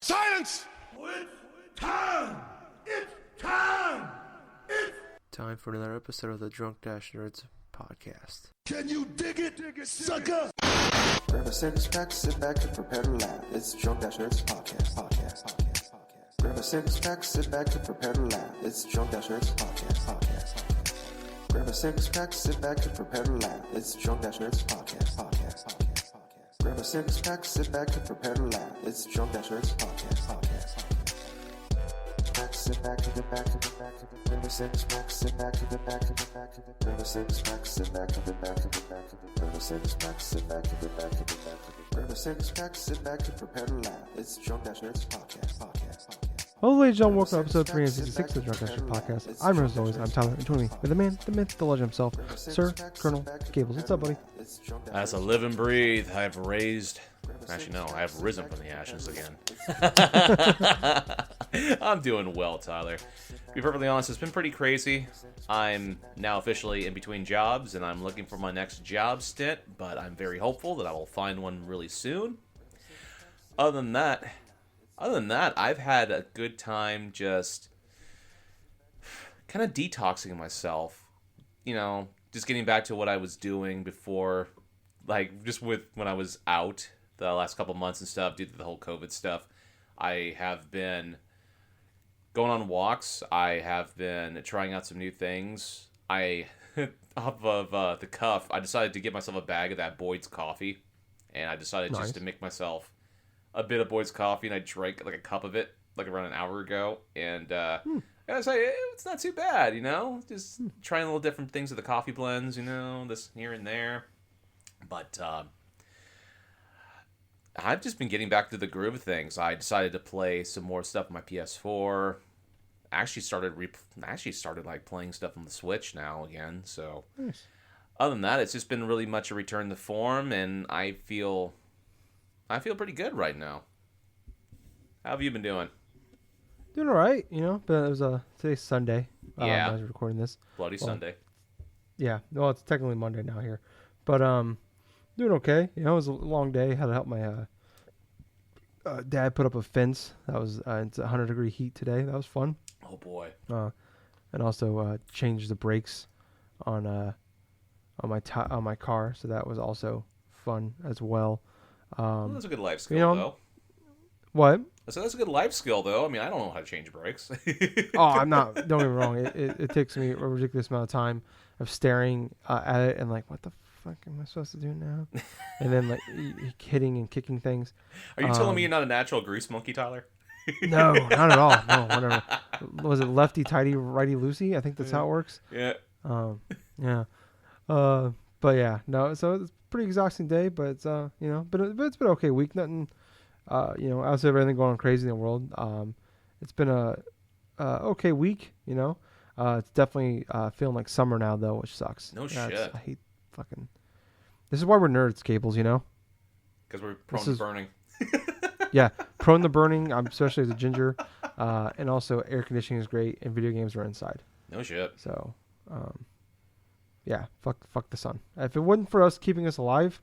Silence! It's time! It's time! It's time for another episode of the Drunk Dash Nerds podcast. Can you dig it, sucker? Grab a six-pack, sit back and prepare to laugh. It's Drunk Dash Nerds podcast. Grab a six-pack, sit back and prepare to laugh. It's Drunk Dash Nerds podcast. Grab a six-pack, sit back and prepare to laugh. It's Drunk Dash Nerds podcast. Grab a six-pack, sit back and prepare to laugh. It's Drunk Dash Nerds podcast. Sit back and get back and get back and grab a six-pack, sit back and get back and get back and grab a six-pack, sit back and get back and get back and grab a six-pack, sit back and get back and get back and grab a six-pack, sit back and prepare to laugh. It's Drunk Dash Nerds podcast. Hello, ladies and gentlemen, welcome to episode 366 of the Drunk Dash Nerds podcast. I'm as always, I'm Tyler, and joining me with the man, the myth, the legend himself, Sir Colonel Gables. What's up, buddy? As I live and breathe, I have raised. Actually, no, I have risen from the ashes again. I'm doing well, Tyler. To be perfectly honest, it's been pretty crazy. I'm now officially in between jobs, and I'm looking for my next job stint, but I'm very hopeful that I will find one really soon. Other than that, I've had a good time just kind of detoxing myself. You know, just getting back to what I was doing before, like just with when I was out the last couple months and stuff due to the whole COVID stuff. I have been going on walks. I have been trying out some new things. Off of the cuff, I decided to get myself a bag of that Boyd's coffee, and I decided just to make myself a bit of Boyd's coffee, and I drank like a cup of it like around an hour ago, and I was like, it's not too bad, you know, just trying little different things with the coffee blends, you know, this here and there, but I've just been getting back to the groove of things. I decided to play some more stuff on my PS4. Actually started like playing stuff on the Switch now again. So nice. Other than that, it's just been really much a return to form, and I feel pretty good right now. How have you been doing? Doing all right, you know. But it was today's Sunday. Yeah, I was recording this. Sunday. Yeah, well, it's technically Monday now here, but doing okay. You know, it was a long day. Had to help my dad put up a fence. That was it's 100-degree heat today. That was fun. Oh boy. And also changed the brakes on my car, so that was also fun as well. Well, that's a good life skill, you know, though. What? So that's a good life skill, though. I mean, I don't know how to change brakes. Oh, I'm not. Don't get me wrong. It takes me a ridiculous amount of time of staring at it and like, what the fuck am I supposed to do now? And then like hitting and kicking things. Are you telling me you're not a natural grease monkey, Tyler? No, not at all. No, whatever. Was it lefty tighty, righty loosey? I think that's how it works. Yeah. Yeah. But yeah, no. So it's a pretty exhausting day, but it's you know, but it's been okay week. Nothing, you know, outside of everything going on crazy in the world. It's been a okay week. You know, it's definitely feeling like summer now though, which sucks. No shit. I hate fucking. This is why we're nerds, Cables. You know. Because we're prone to burning. Yeah, prone to burning. I'm especially as a ginger, and also air conditioning is great, and video games are inside. No shit. So, yeah, fuck the sun. If it wasn't for us keeping us alive,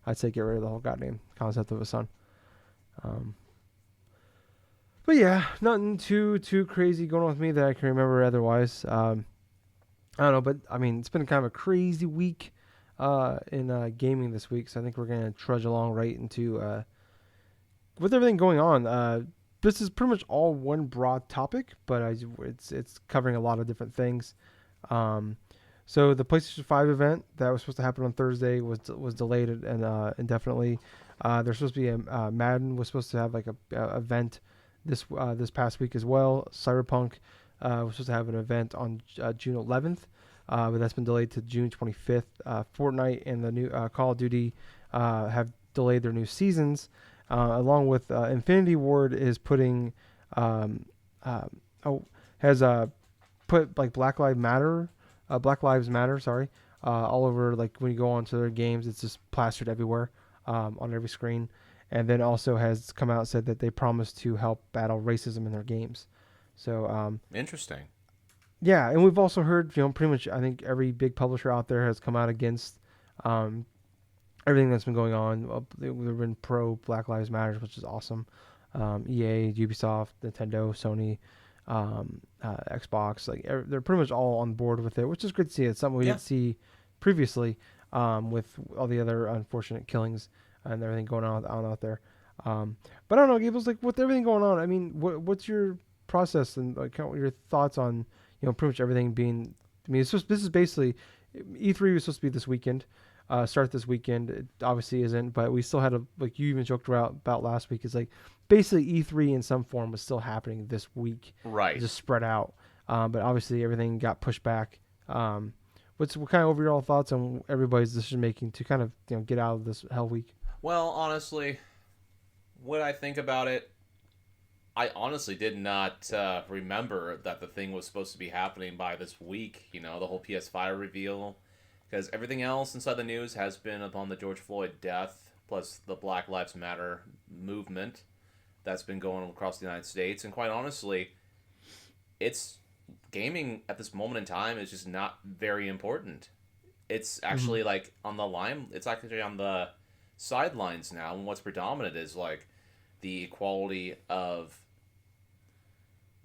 I'd say get rid of the whole goddamn concept of a sun. But yeah, nothing too crazy going on with me that I can remember otherwise. I don't know, but I mean, it's been kind of a crazy week in gaming this week, so I think we're gonna trudge along right into with everything going on. This is pretty much all one broad topic, but it's covering a lot of different things. So the PlayStation 5 event that was supposed to happen on Thursday was delayed and indefinitely. There's supposed to be a Madden was supposed to have like a event this past week as well. Cyberpunk was supposed to have an event on June 11th, but that's been delayed to June 25th. Fortnite and the new Call of Duty have delayed their new seasons, along with Infinity Ward is putting has put like Black Lives Matter, all over, like when you go onto their games, it's just plastered everywhere, on every screen. And then also has come out and said that they promise to help battle racism in their games. So interesting. Yeah, and we've also heard, you know, pretty much I think every big publisher out there has come out against everything that's been going on. They've been pro Black Lives Matter, which is awesome. EA, Ubisoft, Nintendo, Sony, Xbox. Like they're pretty much all on board with it, which is great to see. It's something we didn't see previously with all the other unfortunate killings and everything going on out there. But I don't know, Gables, like with everything going on, I mean, what's your process and like your thoughts on, pretty much everything being, I mean, this is basically, E3 was supposed to be this weekend, start this weekend. It obviously isn't, but we still had like you even joked about last week, is like basically E3 in some form was still happening this week. Right. Just spread out. But obviously everything got pushed back. What kind of overall thoughts on everybody's decision making to kind of get out of this hell week? Well, honestly, when I think about it, I honestly did not remember that the thing was supposed to be happening by this week. The whole PS5 reveal, because everything else inside the news has been upon the George Floyd death, plus the Black Lives Matter movement that's been going across the United States. And quite honestly, it's gaming at this moment in time is just not very important. It's actually like on the line. It's actually on the sidelines now, and what's predominant is like the equality of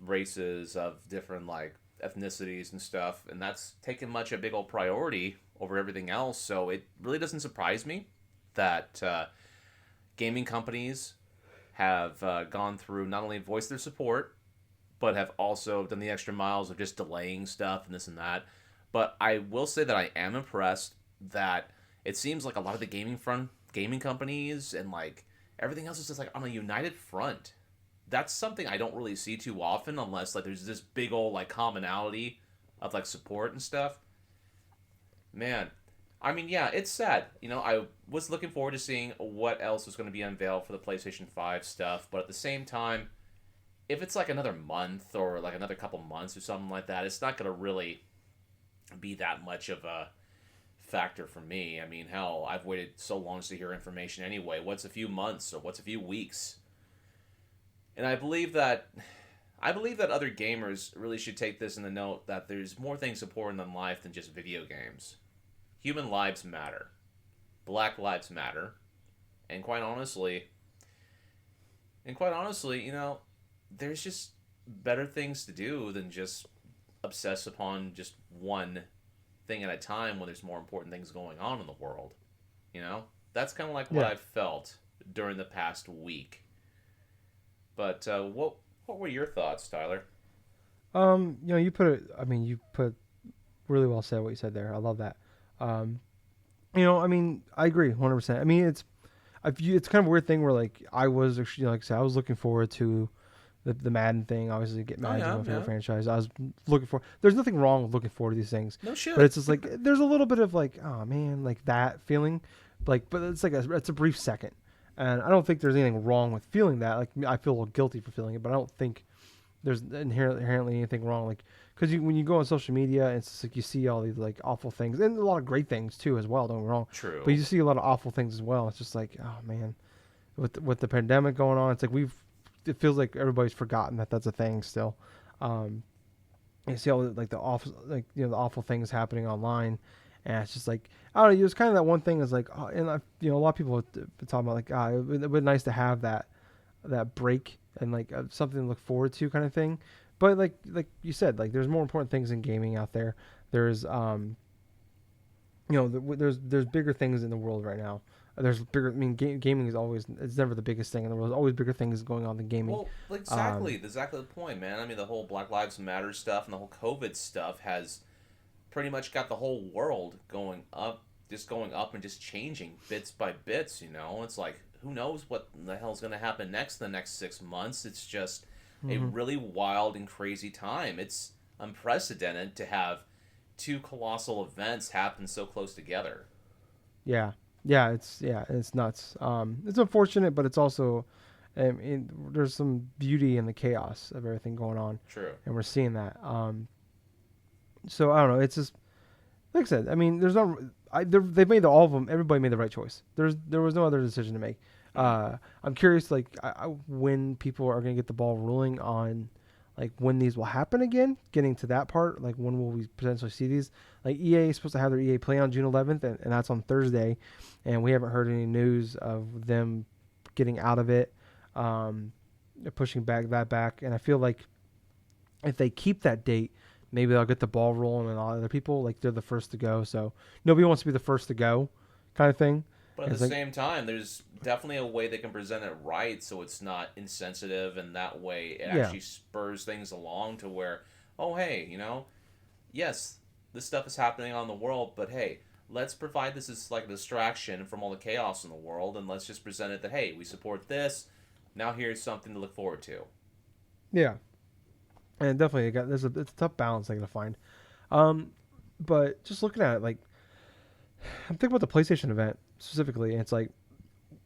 races, of different like ethnicities and stuff, and that's taken much a big old priority over everything else. So it really doesn't surprise me that gaming companies have gone through, not only voiced their support, but have also done the extra miles of just delaying stuff and this and that. But I will say that I am impressed that it seems like a lot of the gaming companies and like everything else is just like on a united front. That's something I don't really see too often, unless like there's this big old like commonality of like support and stuff. Man, I mean, yeah, it's sad. I was looking forward to seeing what else was going to be unveiled for the PlayStation 5 stuff, but at the same time, if it's like another month or like another couple months or something like that, it's not going to really be that much of a factor for me. I mean, hell, I've waited so long to hear information anyway. What's a few months or what's a few weeks? And I believe that other gamers really should take this in the note that there's more things important in life than just video games. Human lives matter. Black lives matter. And quite honestly, there's just better things to do than just obsess upon just one thing at a time when there's more important things going on in the world. That's kind of like what I've felt during the past week. But what were your thoughts, Tyler? You put really well said what you said there. I love that. I agree 100%. I mean, it's kind of a weird thing where like I was actually, like I said, I was looking forward to the Madden thing. Obviously, get Madden's my favorite franchise. I was looking for. There's nothing wrong with looking forward to these things. No shit. But it's just like there's a little bit of like, oh man, like that feeling, like, but it's like it's a brief second. And I don't think there's anything wrong with feeling that. Like, I feel a little guilty for feeling it, but I don't think there's inherently anything wrong. Like, because when you go on social media, it's just like you see all these like awful things and a lot of great things too as well. Don't get me wrong. True. But you see a lot of awful things as well. It's just like, oh man, with the pandemic going on, it's like it feels like everybody's forgotten that that's a thing still. You see all like the awful things happening online. And it's just like, I don't know, it was kind of that one thing is like, and a lot of people have been talking about like, it would be nice to have that break and like something to look forward to kind of thing. But like you said, like there's more important things in gaming out there. There's, there's bigger things in the world right now. There's bigger, I mean, gaming is always, it's never the biggest thing in the world. There's always bigger things going on than gaming. Well, exactly the point, man. I mean, the whole Black Lives Matter stuff and the whole COVID stuff has pretty much got the whole world going up and just changing bits by bits. It's like, who knows what the hell's going to happen next in the next 6 months. It's just a really wild and crazy time. It's unprecedented to have two colossal events happen so close together. It's nuts. It's unfortunate, but it's also there's some beauty in the chaos of everything going on. True. And we're seeing that. So I don't know. It's just like I said. I mean, there's no. They've made all of them. Everybody made the right choice. There was no other decision to make. I'm curious, like when people are going to get the ball rolling on, like when these will happen again. Getting to that part, like when will we potentially see these? Like EA is supposed to have their EA Play on June 11th, and that's on Thursday, and we haven't heard any news of them getting out of it. pushing back, and I feel like if they keep that date, maybe they'll get the ball rolling, and all other people like they're the first to go. So nobody wants to be the first to go, kind of thing. But at the same time, there's definitely a way they can present it right so it's not insensitive, and that way it actually spurs things along to where, oh, hey, yes, this stuff is happening on the world, but hey, let's provide this as like a distraction from all the chaos in the world, and let's just present it that, hey, we support this. Now here's something to look forward to. Yeah. And definitely, it's a tough balance thing to find. But just looking at it, like, I'm thinking about the PlayStation event specifically, and it's like,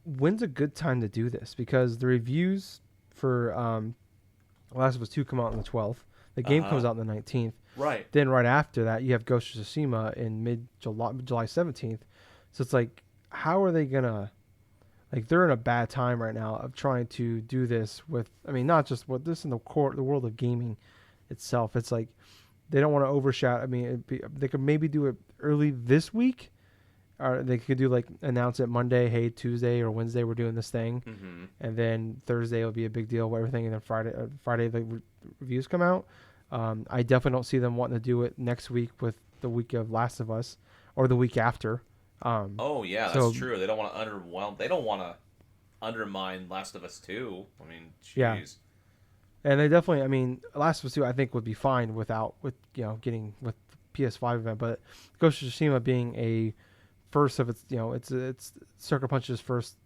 when's a good time to do this? Because the reviews for Last of Us 2 come out on the 12th. The game comes out on the 19th. Right. Then right after that, you have Ghost of Tsushima in mid-July, July 17th. So it's like, how are they going to... Like, they're in a bad time right now of trying to do this with... I mean, not just what this in the world of gaming itself. It's like, they don't want to overshadow... I mean, they could maybe do it early this week. Or they could do, like, announce it Monday, hey, Tuesday or Wednesday we're doing this thing. Mm-hmm. And then Thursday will be a big deal with everything. And then Friday the reviews come out. I definitely don't see them wanting to do it next week with the week of Last of Us or the week after. Oh yeah, that's true. They don't want to underwhelm. They don't want to undermine Last of Us 2. I mean, jeez. Yeah. And they definitely, I mean, Last of Us 2 I think would be fine with getting with the PS5 event, but Ghost of Tsushima being a first of its, it's Sucker Punch's first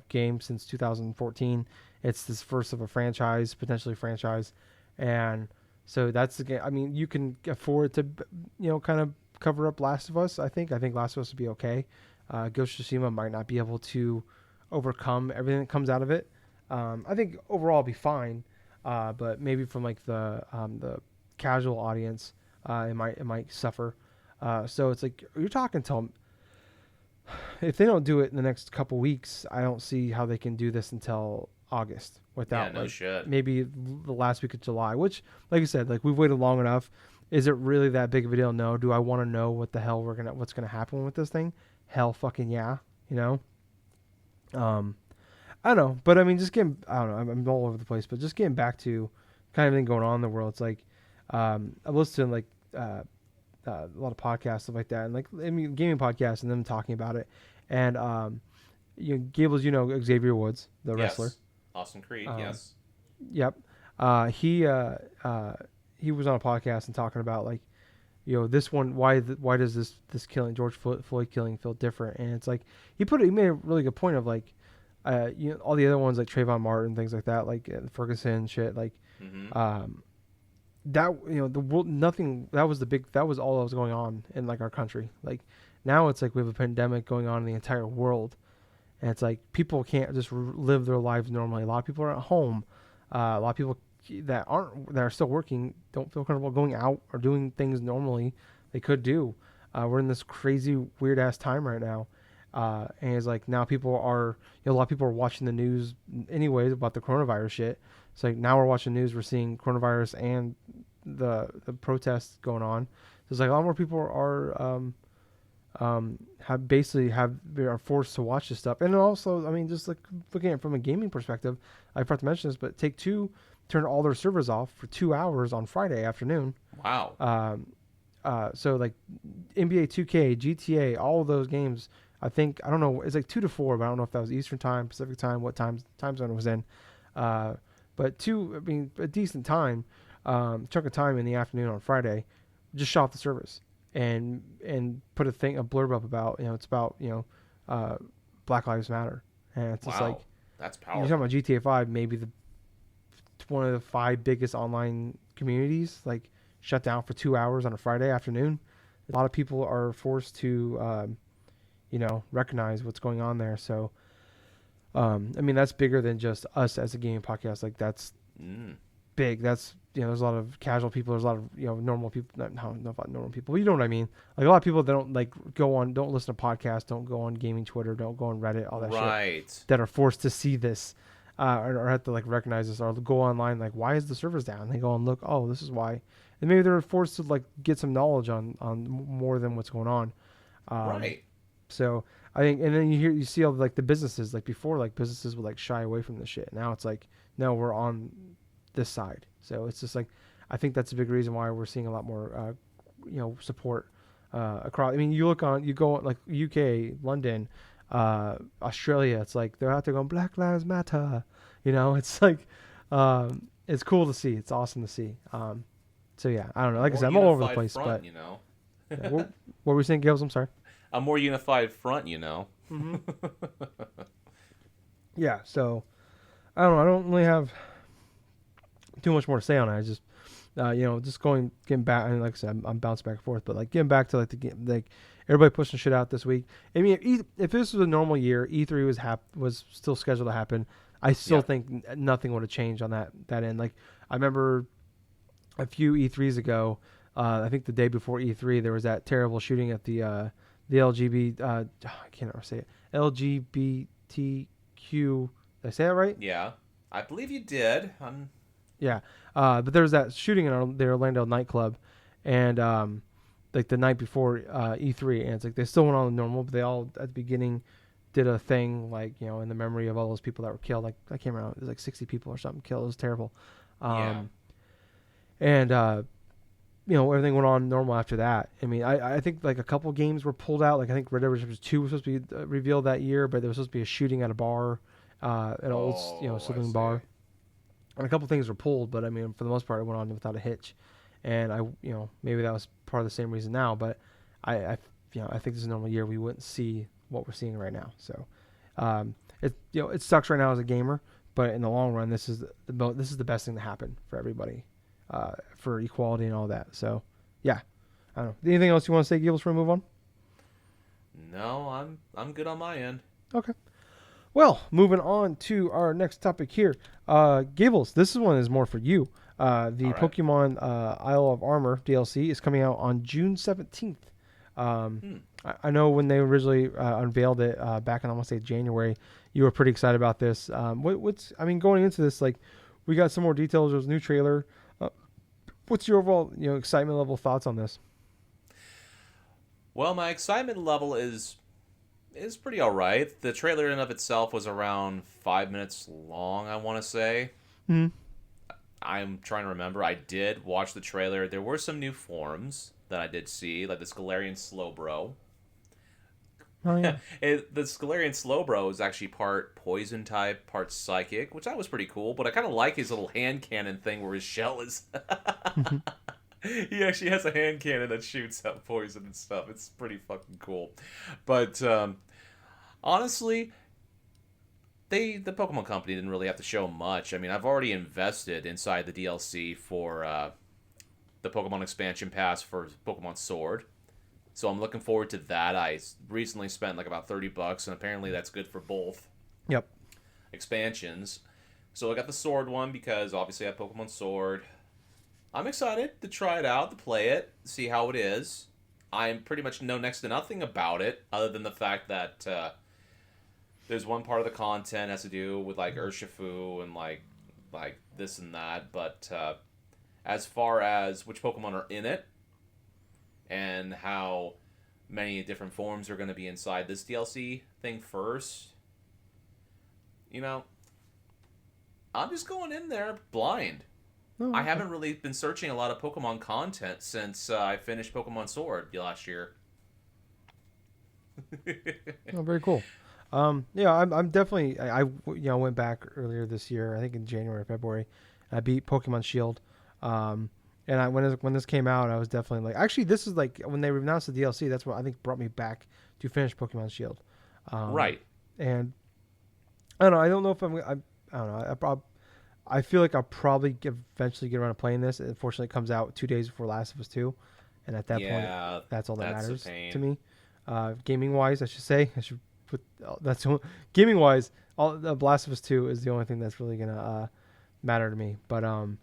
game since 2014. It's this first of a potentially franchise, and so that's the game. I mean, you can afford to, kind of cover up Last of Us. I think Last of Us would be okay. Ghost of Tsushima might not be able to overcome everything that comes out of it. I think overall it'll be fine, but maybe from like the casual audience, it might suffer. So it's like you're talking till if they don't do it in the next couple weeks, I don't see how they can do this until August without maybe the last week of July, which, like I said, like we've waited long enough. Is it really that big of a deal? No. Do I want to know what the hell what's gonna happen with this thing? Hell fucking yeah, I don't know, but I mean, I don't know, I'm all over the place, but just getting back to kind of thing going on in the world. It's like I've listened to like a lot of podcasts, stuff like that, and like gaming podcasts, and them talking about it, and Gables, Xavier Woods, the wrestler. Austin Creed, yes. Yep. He was on a podcast and talking about like, this one, why does this killing, George Floyd killing, feel different? And it's like he made a really good point of like, all the other ones like Trayvon Martin, things like that, like Ferguson shit, like, that the world, nothing, that was all that was going on in like our country. Like now it's like we have a pandemic going on in the entire world, and it's like people can't just live their lives normally. A lot of people are at home. A lot of people that are still working don't feel comfortable going out or doing things normally they could do. We're in this crazy weird ass time right now, and it's like now people are a lot of people are watching the news anyways about the coronavirus shit. It's like now we're watching news, we're seeing coronavirus and the protests going on. So it's like a lot more people are are forced to watch this stuff. And also, I mean, just like looking at it from a gaming perspective, I forgot to mention this, but Take-Two turned all their servers off for 2 hours on Friday afternoon. Wow. So like NBA 2K, GTA, all of those games, I don't know, it's like 2 to 4, but I don't know if that was Eastern time, Pacific time, what time zone it was in. But a decent time, chunk of time in the afternoon on Friday, just shut off the service and put a blurb up about, it's about, Black Lives Matter. And it's just like, that's powerful. You're talking about GTA 5, maybe one of the 5 biggest online communities, like shut down for 2 hours on a Friday afternoon. A lot of people are forced to, recognize what's going on there. So, I mean, that's bigger than just us as a gaming podcast. Like that's big. That's, there's a lot of casual people. There's a lot of, normal people. Not about normal people, but you know what I mean? Like a lot of people that don't don't listen to podcasts, don't go on gaming Twitter, don't go on Reddit, all that shit, that are forced to see this, or have to like recognize this, or go online, like, why is the servers down? They go and look, oh, this is why. And maybe they're forced to like get some knowledge on more than what's going on. Right. So I think, and then you see all like the businesses, like before, like businesses would like shy away from this shit. Now it's like no, we're on this side. So it's just like, I think that's a big reason why we're seeing a lot more, support across. I mean, you go like UK, London, Australia. It's like they're out there going Black Lives Matter. It's like, it's cool to see. It's awesome to see. So yeah, I don't know. Like I said, I'm all over the place. Front, but yeah, what were we saying, Gables? I'm sorry. A more unified front, Mm-hmm. Yeah. So I don't know. I don't really have too much more to say on it. I just, getting back. I mean, like I said, I'm bouncing back and forth, but like getting back to like the game, like everybody pushing shit out this week. I mean, if this was a normal year, E3 was still scheduled to happen. I still think nothing would have changed on that end. Like I remember a few E3s ago, I think the day before E3, there was that terrible shooting at the LGBT. I can't ever say it. LGBTQ. Did I say that right? Yeah, I believe you did. Yeah, but there was that shooting in the Orlando nightclub, and like the night before E3, and it's like they still went on normal, but they all at the beginning did a thing like in the memory of all those people that were killed. Like I can't remember, it was like 60 people or something killed. It was terrible. And everything went on normal after that. I mean, I think like a couple games were pulled out. Like I think Red Dead Redemption 2 was supposed to be revealed that year, but there was supposed to be a shooting at a bar, an old saloon bar. And a couple things were pulled, but I mean, for the most part, it went on without a hitch. And maybe that was part of the same reason now, but I think this is a normal year. We wouldn't see what we're seeing right now. So, it sucks right now as a gamer, but in the long run, this is the best thing to happen for everybody, for equality and all that. So, yeah, I don't know. Anything else you want to say, Gables, before we move on? No, I'm good on my end. Okay. Well, moving on to our next topic here. Gables, this one is more for you. The Pokemon Isle of Armor DLC is coming out on June 17th. I know when they originally unveiled it back in, I want to say January, you were pretty excited about this. Going into this, like, we got some more details. There's a new trailer. What's your overall, excitement level thoughts on this? Well, my excitement level is pretty all right. The trailer in of itself was around 5 minutes long, I want to say. Mm-hmm. I'm trying to remember. I did watch the trailer. There were some new forms that I did see, like the Scalarian Slowbro. Oh, yeah. The Scalarian Slowbro is actually part poison type, part psychic, which I was pretty cool, but I kind of like his little hand cannon thing where his shell is... He actually has a hand cannon that shoots out poison and stuff. It's pretty fucking cool. But honestly, the Pokemon Company didn't really have to show much. I mean, I've already invested inside the DLC for the Pokemon Expansion Pass for Pokemon Sword. So I'm looking forward to that. I recently spent like about $30, and apparently that's good for both expansions. So I got the Sword one because obviously I have Pokemon Sword. I'm excited to try it out, to play it, see how it is. I pretty much know next to nothing about it, other than the fact that there's one part of the content has to do with like Urshifu and like this and that. But as far as which Pokemon are in it and how many different forms are going to be inside this DLC thing first, I'm just going in there blind. Oh, okay. I haven't really been searching a lot of Pokemon content since I finished Pokemon Sword last year. Oh, very cool. I'm definitely. I went back earlier this year. I think in January or February. I beat Pokemon Shield. And when this came out, I was definitely like. Actually, this is like when they announced the DLC. That's what I think brought me back to finish Pokemon Shield. Right. And I don't know. I don't know if I don't know. I feel like I'll probably eventually get around to playing this. Unfortunately, it comes out 2 days before Last of Us 2. And at that point, that's all that matters to me. Gaming wise, I should say. I should put that's gaming wise. All the Last of Us 2 is the only thing that's really gonna matter to me. But I don't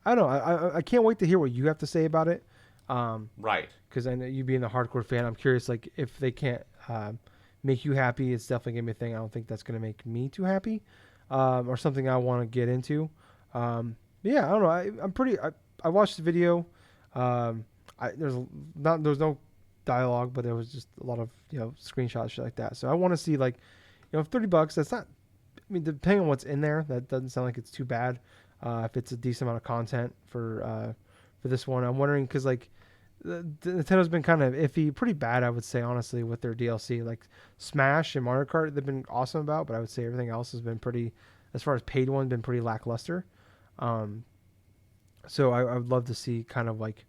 know. I can't wait to hear what you have to say about it. Right. Because I know you being the hardcore fan, I'm curious. Like if they can't make you happy, it's definitely gonna be a thing. I don't think that's gonna make me too happy. Or something I want to get into. I don't know. I watched the video. There's no dialogue, but there was just a lot of screenshots, shit like that. So I want to see $30. That's not mean, depending on what's in there, that doesn't sound like it's too bad. If it's a decent amount of content for this one, I'm wondering because like Nintendo's been kind of iffy, pretty bad, I would say honestly, with their DLC. Like Smash and Mario Kart, they've been awesome about, but I would say everything else has been pretty, as far as paid one, been pretty lackluster. So I would love to see kind of like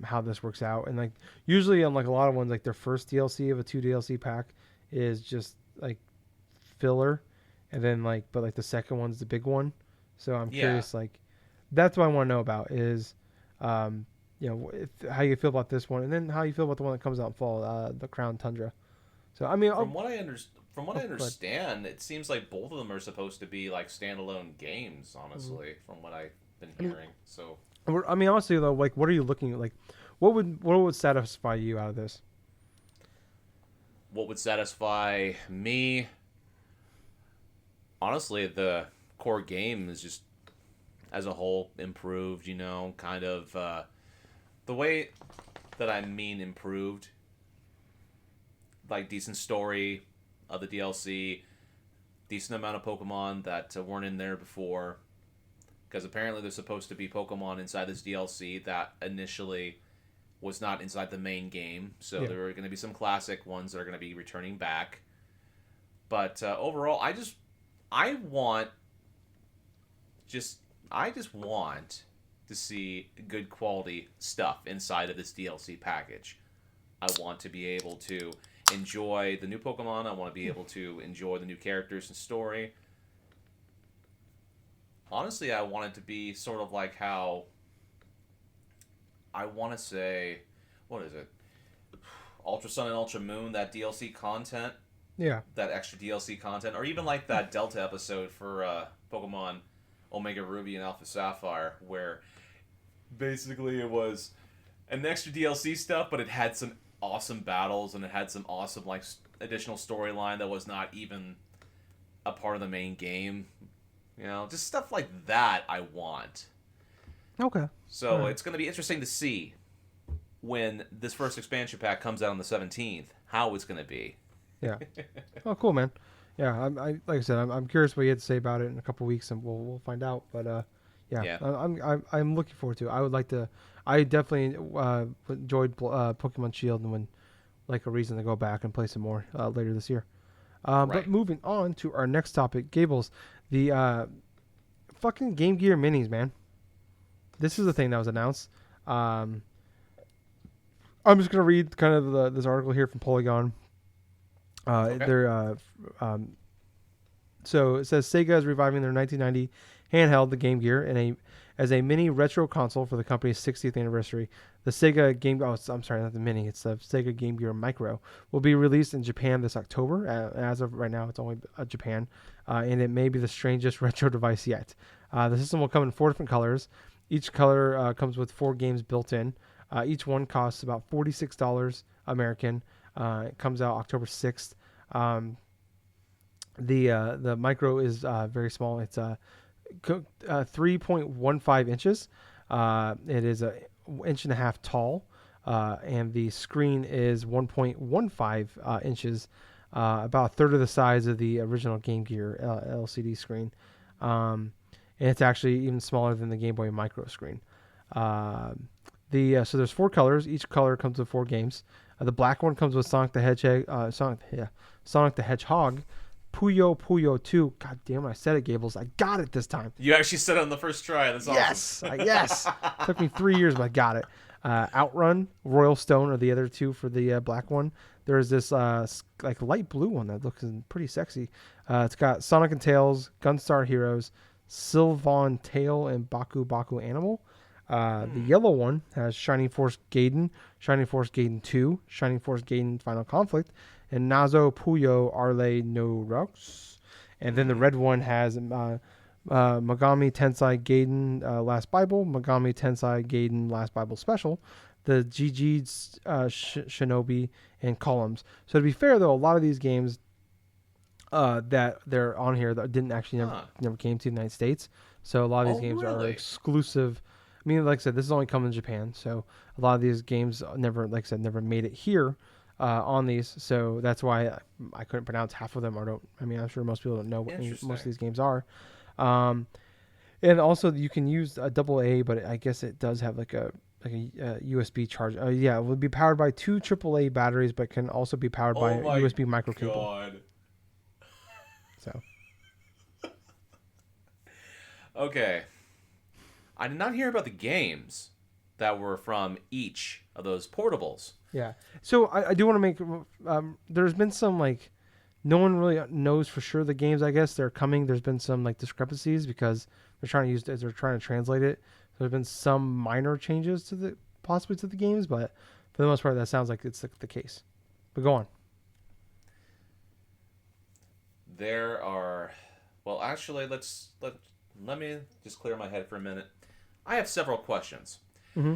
how this works out. And like usually on like a lot of ones, like their first DLC of a 2 DLC pack is just like filler, and then like but like the second one's the big one. So I'm curious, like that's what I want to know about is how you feel about this one, and then how you feel about the one that comes out in fall, the Crown Tundra. So I mean, from what I understand, it seems like both of them are supposed to be like standalone games. Honestly, from what I've been hearing. So I mean, honestly though, like, what are you looking at? Like, what would satisfy you out of this? What would satisfy me? Honestly, the core game is just as a whole improved. Kind of the way that I mean improved, like decent story of the DLC, decent amount of Pokemon that weren't in there before. Because apparently there's supposed to be Pokemon inside this DLC that initially was not inside the main game. So there are going to be some classic ones that are going to be returning back. But overall, I just want to see good quality stuff inside of this DLC package. I want to be able to enjoy the new Pokemon. I want to be able to enjoy the new characters and story. Honestly, I want it to be sort of like how I want to say, what is it? Ultra Sun and Ultra Moon, that DLC content. Yeah. That extra DLC content. Or even like that Delta episode for Pokemon Omega Ruby and Alpha Sapphire, where basically it was an extra DLC stuff, but it had some awesome battles and it had some awesome like additional storyline that was not even a part of the main game. Just stuff like that I want. Okay. So it's going to be interesting to see when this first expansion pack comes out on the 17th, how it's going to be. Yeah. Oh, cool, man. Yeah, I like I said, I'm curious what you had to say about it in a couple weeks, and we'll find out. But yeah. I'm looking forward to it. I would like to. I definitely enjoyed Pokemon Shield and would like a reason to go back and play some more later this year. But moving on to our next topic, Gables, the fucking Game Gear Minis, man. This is the thing that was announced. I'm just gonna read kind of this article here from Polygon. Okay. So it says Sega is reviving their 1990 handheld, the Game Gear, as a mini retro console for the company's 60th anniversary. The Sega Game... Oh, I'm sorry, not the mini. It's the Sega Game Gear Micro. Will be released in Japan this October. As of right now, it's only Japan. And it may be the strangest retro device yet. The system will come in 4 different colors. Each color comes with 4 games built in. Each one costs about $46 American. It comes out October 6th. The Micro is very small. It's 3.15 inches. It is an inch and a half tall, and the screen is 1.15 inches, about a third of the size of the original Game Gear LCD screen. And it's actually even smaller than the Game Boy Micro screen. So there's 4 colors. Each color comes with 4 games. The black one comes with Sonic the Hedgehog, Puyo Puyo 2. God damn it, I said it, Gables. I got it this time. You actually said it on the first try. That's awesome. Yes. Took me 3 years, but I got it. Outrun, Royal Stone are the other 2 for the black one. There's this like light blue one that looks pretty sexy. It's got Sonic and Tails, Gunstar Heroes, Sylvan Tail, and Baku Baku Animal. The yellow one has Shining Force Gaiden, Shining Force Gaiden 2, Shining Force Gaiden Final Conflict, and Nazo Puyo Arle no Rocks. And then the red one has Megami Tensei Gaiden Last Bible, Megami Tensei Gaiden Last Bible Special, the GG's Shinobi, and Columns. So to be fair, though, a lot of these games that they're on here that didn't actually never came to the United States. So a lot of these games are exclusive. I mean, like I said, this is only coming in Japan, so a lot of these games never made it here. on these, so that's why I couldn't pronounce half of them, or don't. I mean, I'm sure most people don't know what most of these games are. And also you can use a AA, but I guess it does have like a USB charge. Yeah, it would be powered by 2 AAA batteries, but can also be powered by a USB micro cable. So. Okay. I did not hear about the games that were from each of those portables. Yeah. So I do want to make. There's been some like, no one really knows for sure the games. I guess they're coming. There's been some like discrepancies because they're trying to translate it. So there's been some minor changes to possibly to the games, but for the most part, that sounds like it's the case. But go on. There are, well, actually, let me just clear my head for a minute. I have several questions. Mm-hmm.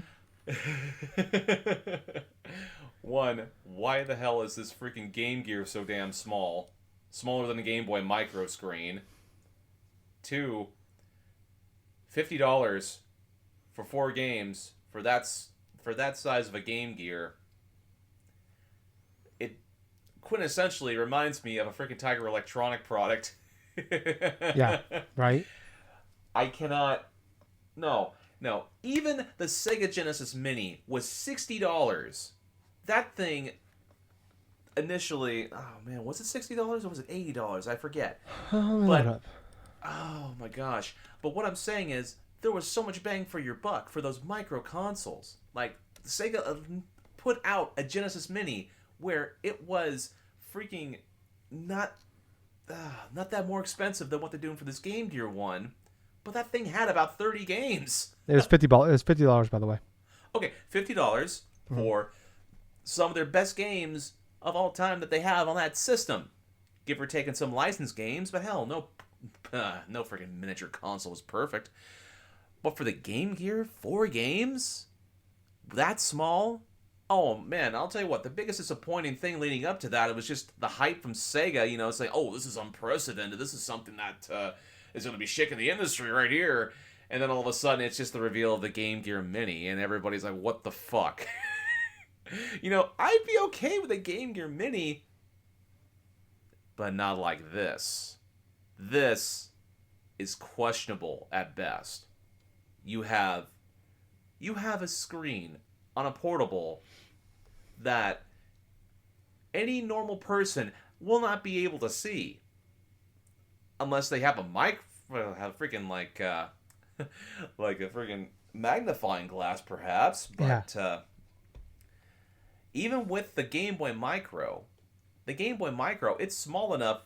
One, why the hell is this freaking Game Gear so damn small? Smaller than a Game Boy Micro screen. 2, $50 for 4 games for that size of a Game Gear. It quintessentially reminds me of a freaking Tiger Electronic product. Yeah, right? I cannot... No. Even the Sega Genesis Mini was $60. That thing initially... Oh, man, was it $60 or was it $80? I forget. But oh, my gosh. But what I'm saying is, there was so much bang for your buck for those micro consoles. Like, Sega put out a Genesis Mini where it was freaking not that more expensive than what they're doing for this Game Gear one. But that thing had about 30 games. It was $50, by the way. Okay, $50 for some of their best games of all time that they have on that system. Give or take some licensed games, but hell, no freaking miniature console was perfect. But for the Game Gear, 4 games? That small? Oh, man, I'll tell you what, the biggest disappointing thing leading up to that, it was just the hype from Sega, saying, oh, this is unprecedented, this is something that is going to be shaking the industry right here. And then all of a sudden, it's just the reveal of the Game Gear Mini, and everybody's like, what the fuck? I'd be okay with a Game Gear Mini, but not like this. This is questionable at best. You have a screen on a portable that any normal person will not be able to see unless they have a freaking like a freaking magnifying glass, perhaps. But even with the Game Boy Micro, it's small enough,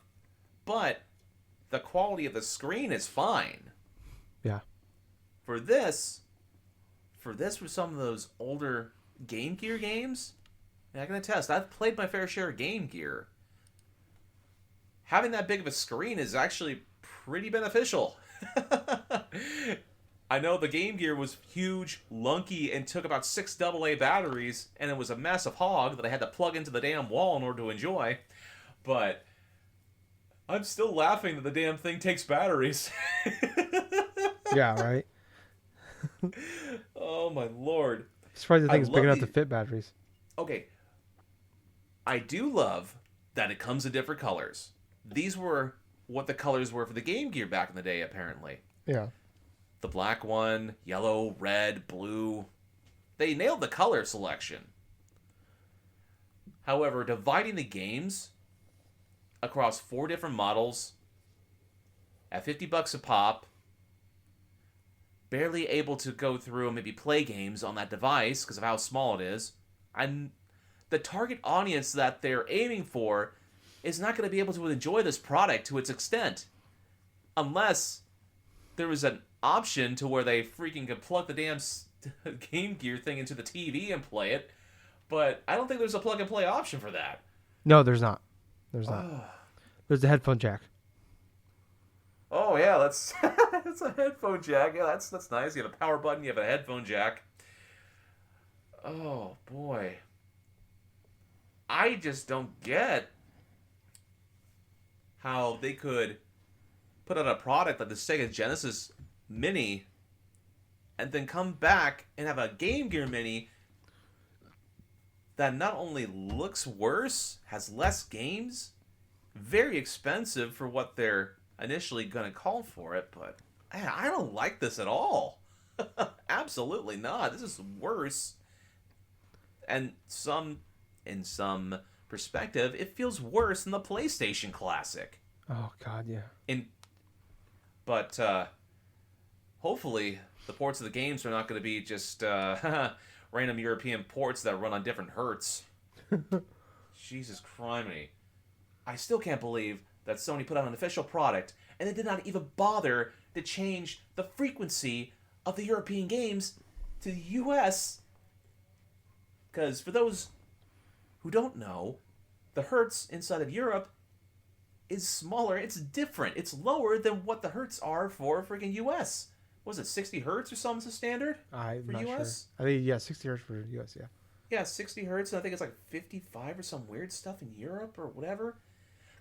but the quality of the screen is fine. Yeah. For some of those older Game Gear games, I can attest, I've played my fair share of Game Gear. Having that big of a screen is actually pretty beneficial. I know the Game Gear was huge, lunky, and took about 6 AA batteries, and it was a massive hog that I had to plug into the damn wall in order to enjoy. But I'm still laughing that the damn thing takes batteries. Yeah, right? Oh, my lord. I'm surprised the thing's big enough to fit batteries. Okay. I do love that it comes in different colors. These were what the colors were for the Game Gear back in the day, apparently. Yeah. The black one, yellow, red, blue. They nailed the color selection. However, dividing the games across 4 different models at $50 a pop, barely able to go through and maybe play games on that device because of how small it is, and the target audience that they're aiming for is not going to be able to enjoy this product to its extent unless there was an option to where they freaking could plug the damn Game Gear thing into the TV and play it. But I don't think there's a plug and play option for that. No, there's not. There's the headphone jack. Oh yeah, that's that's a headphone jack. Yeah, that's nice. You have a power button. You have a headphone jack. Oh boy, I just don't get how they could put out a product like the Sega Genesis Mini and then come back and have a Game Gear Mini that not only looks worse, has less games, very expensive for what they're initially going to call for it, but man, I don't like this at all. Absolutely not. This is worse. And in some perspective, it feels worse than the PlayStation Classic. Oh God, yeah. But hopefully the ports of the games are not going to be just random European ports that run on different hertz. Jesus criminy. I still can't believe that Sony put out an official product and they did not even bother to change the frequency of the European games to the US. Because for those who don't know, the hertz inside of Europe is smaller. It's different. It's lower than what the hertz are for freaking US. Was it 60 hertz or something standard I'm for not US? sure. I think, yeah, 60 hertz for US, yeah. Yeah, 60 hertz, and I think it's like 55 or some weird stuff in Europe or whatever.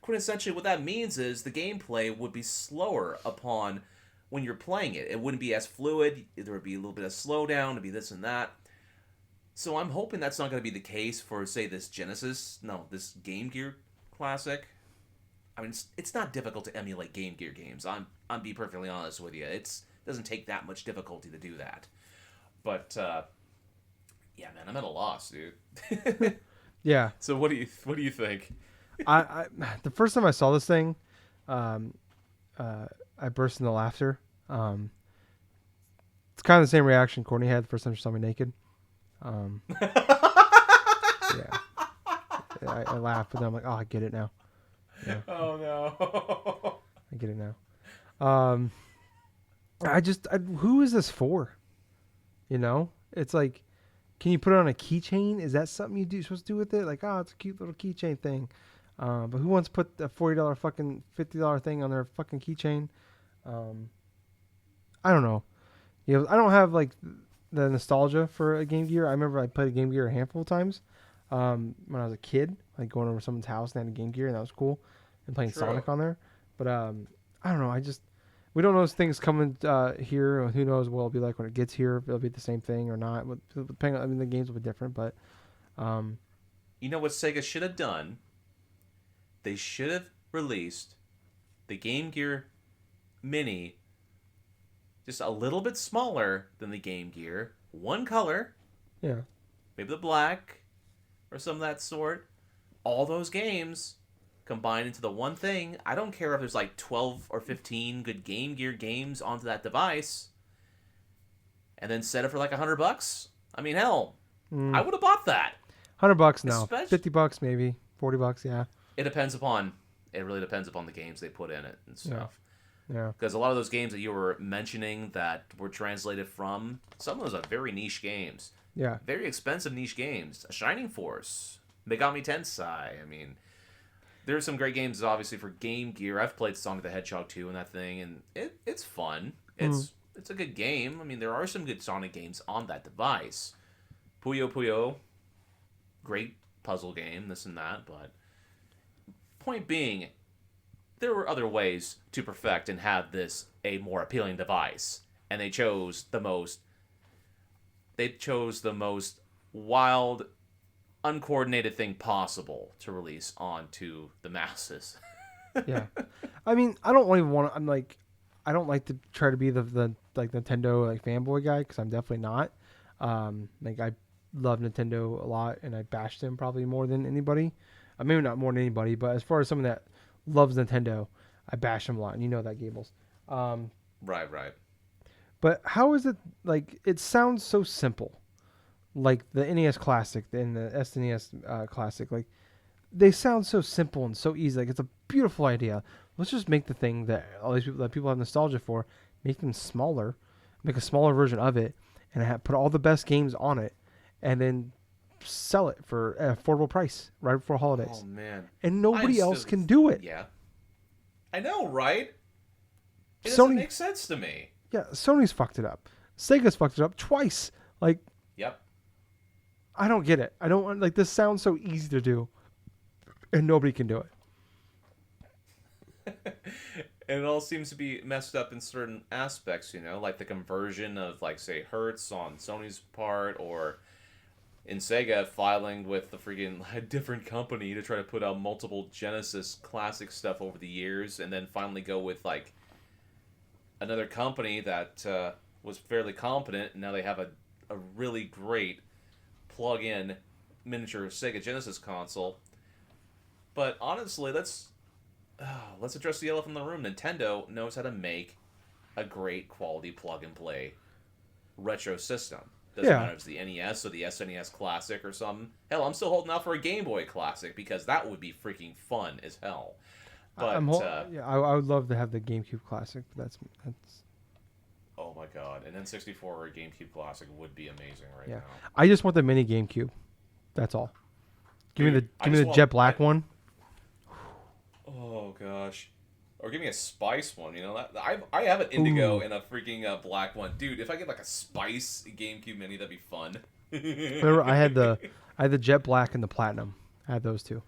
Quintessentially, what that means is the gameplay would be slower upon when you're playing it. It wouldn't be as fluid. There would be a little bit of slowdown. It'd be this and that. So I'm hoping that's not going to be the case for, say, this this Game Gear Classic. I mean, it's not difficult to emulate Game Gear games. I'm be perfectly honest with you. It doesn't take that much difficulty to do that. But yeah, man, I'm at a loss, dude. Yeah. So what do you think? I the first time I saw this thing, I burst into laughter. It's kind of the same reaction Courtney had the first time she saw me naked. Yeah. I laughed, but then I'm like, oh, I get it now. Yeah. Oh no. I get it now. Who is this for? You know, it's like, can you put it on a keychain? Is that something supposed to do with it? Like, oh, it's a cute little keychain thing. But who wants to put a $40 fucking $50 thing on their fucking keychain? I don't know. You know, I don't have like the nostalgia for a Game Gear. I remember I played a Game Gear a handful of times when I was a kid, like going over to someone's house and they had a Game Gear, and that was cool, and playing True. Sonic on there. But I don't know. We don't know those things coming here. Who knows what it'll be like when it gets here? If it'll be the same thing or not. Depending on, I mean, the games will be different, but You know what Sega should have done? They should have released the Game Gear Mini just a little bit smaller than the Game Gear. One color. yeah. Maybe the black or some of that sort. All those games combined into the one thing. I don't care if there's like 12 or 15 good Game Gear games onto that device. And then set it for like $100. I mean, hell, I would have bought that. $100 now. Especially- $50 maybe. $40, yeah. It really depends upon the games they put in it and stuff. Yeah. Because a lot of those games that you were mentioning that were translated from, some of those are very niche games. Yeah. Very expensive niche games. Shining Force, Megami Tensei. I mean, there's some great games, obviously, for Game Gear. I've played Sonic the Hedgehog 2 and that thing, and it's fun. It's a good game. I mean, there are some good Sonic games on that device. Puyo Puyo, great puzzle game, this and that, but point being, there were other ways to perfect and have this a more appealing device, and they chose the most wild, uncoordinated thing possible to release onto the masses. Yeah. I mean, I don't even want to, I don't like to try to be the like Nintendo like fanboy guy, because I'm definitely not. I love Nintendo a lot, and I bash them probably more than anybody. Maybe not more than anybody, but as far as someone that loves Nintendo, I bash them a lot, and you know that, Gables. Right. But how is it, like, it sounds so simple. Like the NES Classic and the SNES Classic, like, they sound so simple and so easy. Like, it's a beautiful idea. Let's just make the thing that all these people that people have nostalgia for, make them smaller, make a smaller version of it, and put all the best games on it, and then sell it for an affordable price right before holidays. Oh, man. And nobody else can do it. Yeah. I know, right? It Sony- doesn't make sense to me. Yeah, Sony's fucked it up. Sega's fucked it up twice. Like, Yep. I don't get it. I don't want, like, this sounds so easy to do, and nobody can do it. And it all seems to be messed up in certain aspects, you know, like the conversion of, like, say, hertz on Sony's part, or in Sega filing with the freaking different company to try to put out multiple Genesis classic stuff over the years, and then finally go with like another company that was fairly competent, and now they have a really great plug-in miniature Sega Genesis console. But honestly, let's address the elephant in the room. Nintendo knows how to make a great quality plug-and-play retro system. Doesn't matter if it's the NES or the SNES Classic or something. Hell, I'm still holding out for a Game Boy Classic because that would be freaking fun as hell. But I would love to have the GameCube Classic, but that's oh my god, an N64 or a GameCube Classic would be amazing now. I just want the mini GameCube. That's all. Give me the jet black one. Oh gosh. Or give me a spice one, you know that I have an indigo and a freaking black one, dude. If I get like a spice GameCube mini, that'd be fun. Remember, I had the jet black and the platinum. I had those two.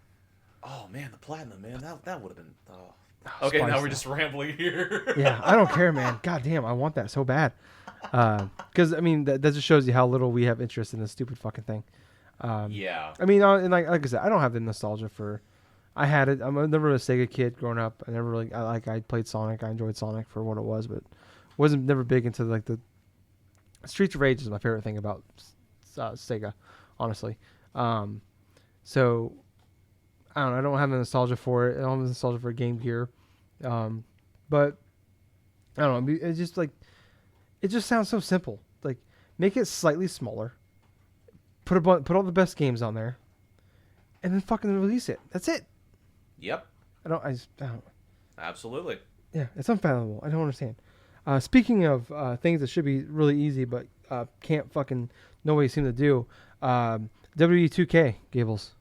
Oh man, the platinum, man, that would have been. Oh. Okay, now we're just rambling here. Yeah, I don't care, man. God damn, I want that so bad. Because I mean, that just shows you how little we have interest in this stupid fucking thing. Yeah. I mean, and like I said, I don't have the nostalgia for. I had it. I'm never a Sega kid growing up. I never really I played Sonic. I enjoyed Sonic for what it was, but wasn't never big into like the Streets of Rage is my favorite thing about Sega, honestly. So I don't know. I don't have the nostalgia for it. I don't have the nostalgia for Game Gear, but I don't know. It's just like it just sounds so simple. Like make it slightly smaller. Put all the best games on there, and then fucking release it. That's it. Yep. I don't. Absolutely. Yeah, it's unfathomable. I don't understand. Speaking of things that should be really easy, but can't fucking nobody seem to do. WWE 2K, Gables.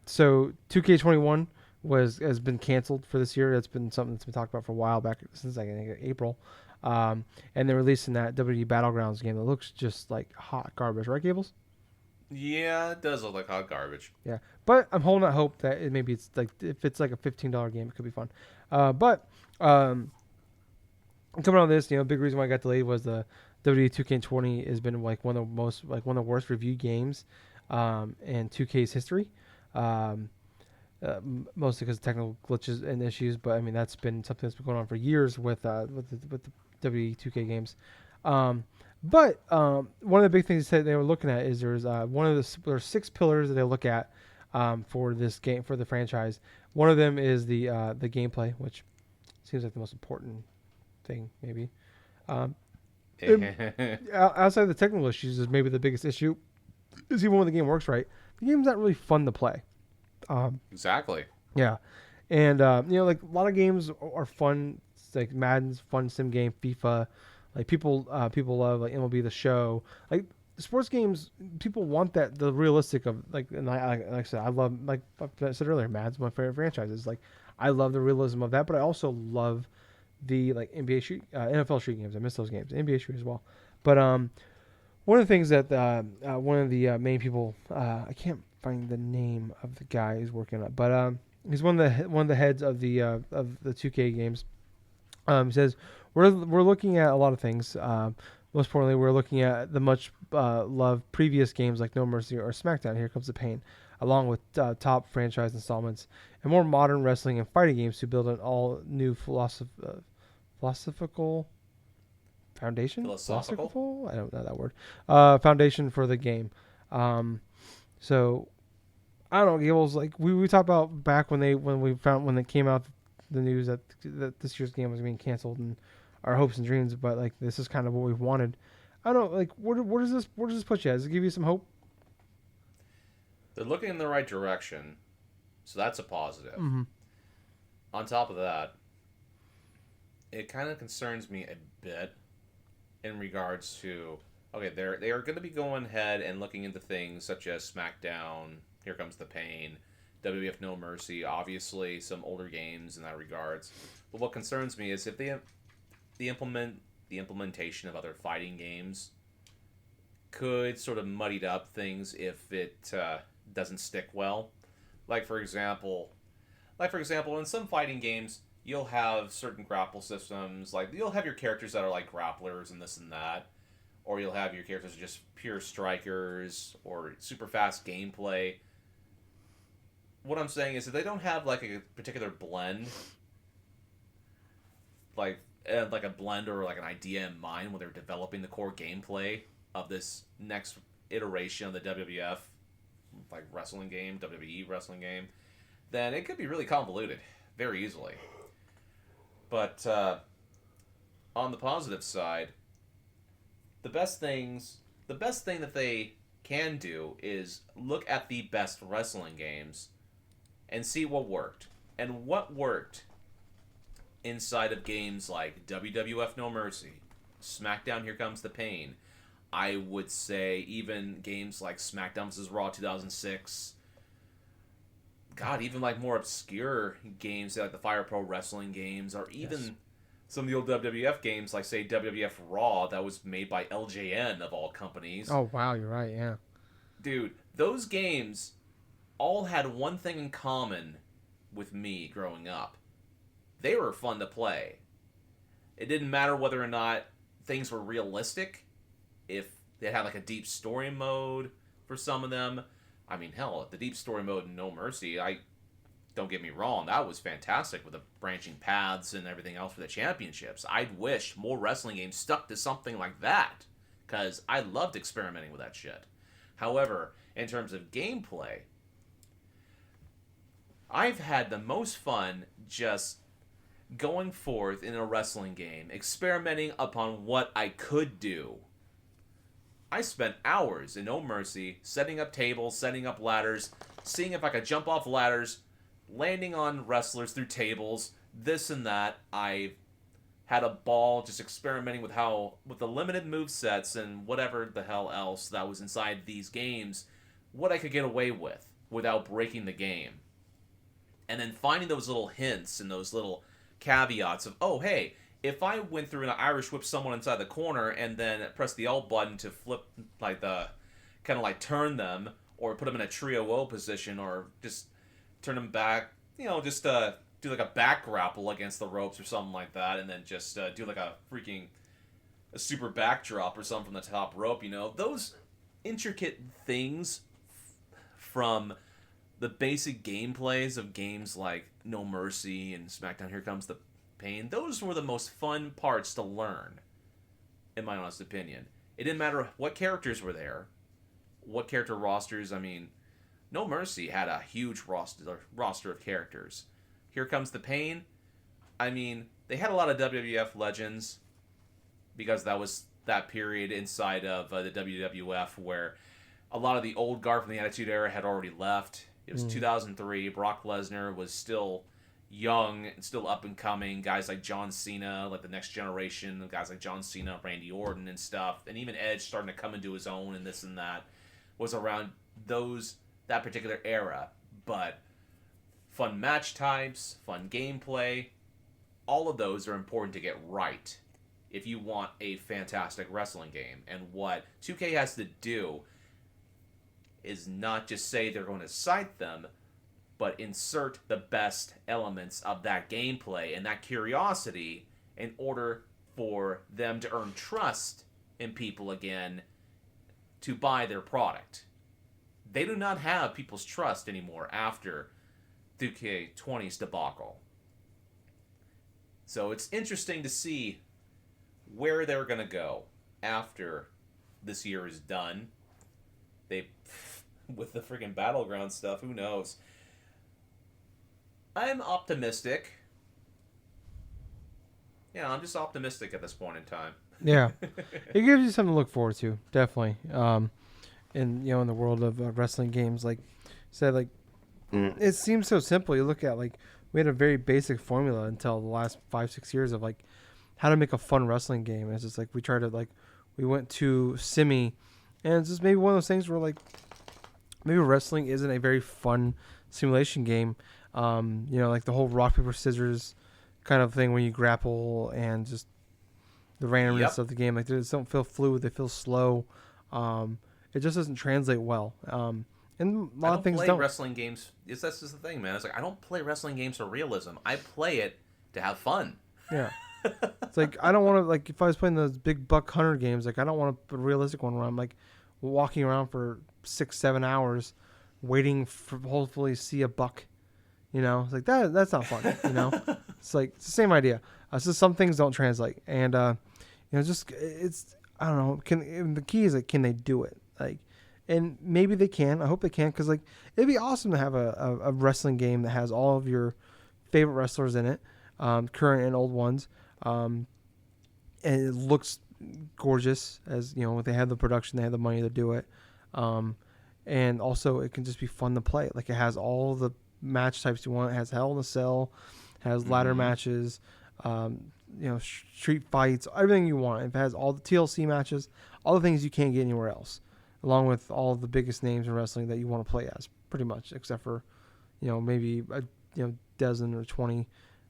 So 2K21 has been canceled for this year. That's been something that's been talked about for a while back since I think April. And they're releasing that WWE Battlegrounds game that looks just like hot garbage, right, Gables? Yeah, it does look like hot garbage. Yeah, but I'm holding out hope that maybe it's like if it's like a $15 game, it could be fun. But coming on this, big reason why I got delayed was the WWE 2K20 has been like one of the worst reviewed games in 2K's history. Mostly because of technical glitches and issues, but I mean that's been something that's been going on for years with the WWE 2K games. But one of the big things that they were looking at is there's there's 6 pillars that they look at for this game, for the franchise. One of them is the gameplay, which seems like the most important thing, maybe. Outside of the technical issues, is maybe the biggest issue. Is even when the game works right, the game's not really fun to play. Exactly. Yeah, and like a lot of games are fun. It's like Madden's fun sim game, FIFA. Like people love like MLB The Show. Like sports games, people want the realistic of like. And like I said, I love, like I said earlier, Madden's my favorite franchise. It's like I love the realism of that, but I also love the like NFL Street games. I miss those games. NBA Street as well. But one of the things that one of the main people, I can't find the name of the guy who's working on it, but he's one of the heads of the 2K games. He says we're looking at a lot of things. Most importantly, we're looking at the much loved previous games like No Mercy or SmackDown. Here Comes the Pain, along with top franchise installments and more modern wrestling and fighting games to build an all new philosophical foundation. Philosophical? I don't know that word. Foundation for the game. So I don't know. Gables, like we talked about back when it came out the news that this year's game was being canceled and our hopes and dreams, but like this is kind of what we wanted. I don't know, like where does this put you at? Does it give you some hope? They're looking in the right direction, so that's a positive. Mm-hmm. On top of that, it kind of concerns me a bit in regards to they are going to be going ahead and looking into things such as SmackDown, Here Comes the Pain, WWF No Mercy, obviously some older games in that regards. But what concerns me is if the implementation of other fighting games could sort of muddy up things if it doesn't stick well. Like for example, in some fighting games, you'll have certain grapple systems. Like you'll have your characters that are like grapplers and this and that. or you'll have your characters just pure strikers or super fast gameplay. What I'm saying is that they don't have like a particular blend, like a blend or like an idea in mind when they're developing the core gameplay of this next iteration of the WWF like wrestling game, WWE wrestling game, then it could be really convoluted very easily. But on the positive side, the best thing that they can do is look at the best wrestling games and see what worked. And what worked inside of games like WWF No Mercy, SmackDown Here Comes the Pain, I would say even games like SmackDown vs. Raw 2006, God, even like more obscure games like the Fire Pro Wrestling games, or even some of the old WWF games like, say, WWF Raw that was made by LJN of all companies. Oh, wow, you're right, yeah. Dude, those games all had one thing in common with me growing up. They were fun to play. It didn't matter whether or not things were realistic, if they had like a deep story mode for some of them. I mean, hell, the deep story mode in No Mercy, don't get me wrong, that was fantastic with the branching paths and everything else for the championships. I'd wish more wrestling games stuck to something like that, because I loved experimenting with that shit. However, in terms of gameplay, I've had the most fun just going forth in a wrestling game, experimenting upon what I could do. I spent hours in No Mercy setting up tables, setting up ladders, seeing if I could jump off ladders, landing on wrestlers through tables, this and that. I had a ball just experimenting with the limited move sets and whatever the hell else that was inside these games, what I could get away with without breaking the game. And then finding those little hints and those little caveats of, oh, hey, if I went through and Irish whipped someone inside the corner and then pressed the Alt button to flip, like kind of like turn them, or put them in a trio O position, or just turn them back, just do like a back grapple against the ropes or something like that, and then just do like a super backdrop or something from the top rope, those intricate things from the basic gameplays of games like No Mercy and SmackDown Here Comes the Pain, those were the most fun parts to learn, in my honest opinion. It didn't matter what characters were there, what character rosters. I mean, No Mercy had a huge roster of characters. Here Comes the Pain, I mean, they had a lot of WWF legends, because that was that period inside of the WWF where a lot of the old guard from the Attitude Era had already left. It was 2003. Brock Lesnar was still young and still up and coming. Guys like John Cena, like the next generation, guys like John Cena, Randy Orton and stuff, and even Edge starting to come into his own and this and that, was around that particular era. But fun match types, fun gameplay, all of those are important to get right if you want a fantastic wrestling game. And what 2K has to do is not just say they're going to cite them, but insert the best elements of that gameplay and that curiosity in order for them to earn trust in people again to buy their product. They do not have people's trust anymore after 2K20's debacle. So it's interesting to see where they're going to go after this year is done. With the freaking Battleground stuff, who knows? I'm optimistic. Yeah, I'm just optimistic at this point in time. Yeah, it gives you something to look forward to, definitely. In the world of wrestling games, like said, like it seems so simple. You look at we had a very basic formula until the last 5-6 years of how to make a fun wrestling game. And it's just we tried to we went to Simi, and it's just maybe one of those things where maybe wrestling isn't a very fun simulation game. The whole rock, paper, scissors kind of thing when you grapple, and just the randomness of the game. They just don't feel fluid. They feel slow. It just doesn't translate well. And a lot of things don't. I don't play wrestling games. That's just the thing, man. It's I don't play wrestling games for realism. I play it to have fun. Yeah. It's like I don't want to like if I was playing those big buck hunter games, like I don't want a realistic one where I'm like walking around for 6-7 hours waiting for hopefully see a buck. You know, it's like that's not fun. You know, it's like it's the same idea. So some things don't translate, and just it's I don't know. The key is like can they do it? Like, and maybe they can. I hope they can because like it'd be awesome to have a wrestling game that has all of your favorite wrestlers in it, current and old ones, and it looks gorgeous as you know they have the production, they have the money to do it, and also it can just be fun to play. Like it has all the match types you want. It has Hell in a Cell, has ladder matches, street fights, everything you want. It has all the TLC matches, all the things you can't get anywhere else, along with all the biggest names in wrestling that you want to play as, pretty much, except for, maybe a dozen or 20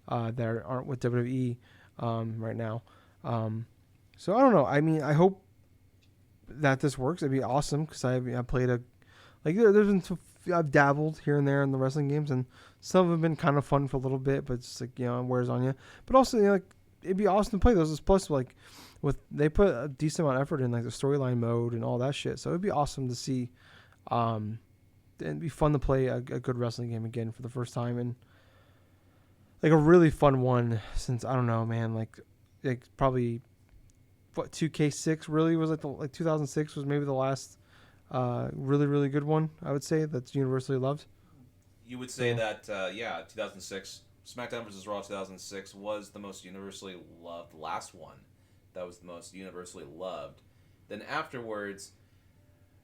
that aren't with WWE right now. So I don't know. I mean, I hope that this works. It'd be awesome because I played there's been I've dabbled here and there in the wrestling games, and some of them have been kind of fun for a little bit, but it's like, it wears on you. But also, it'd be awesome to play those. Plus, they put a decent amount of effort in, like, the storyline mode and all that shit. So it'd be awesome to see, and it'd be fun to play a good wrestling game again for the first time, and, like, a really fun one since, I don't know, man, like probably, 2K6 really was, 2006 was maybe the last really, really good one, I would say, that's universally loved. You would say that, 2006, SmackDown vs. Raw 2006 was the most universally loved last one. That was the most universally loved. Then afterwards,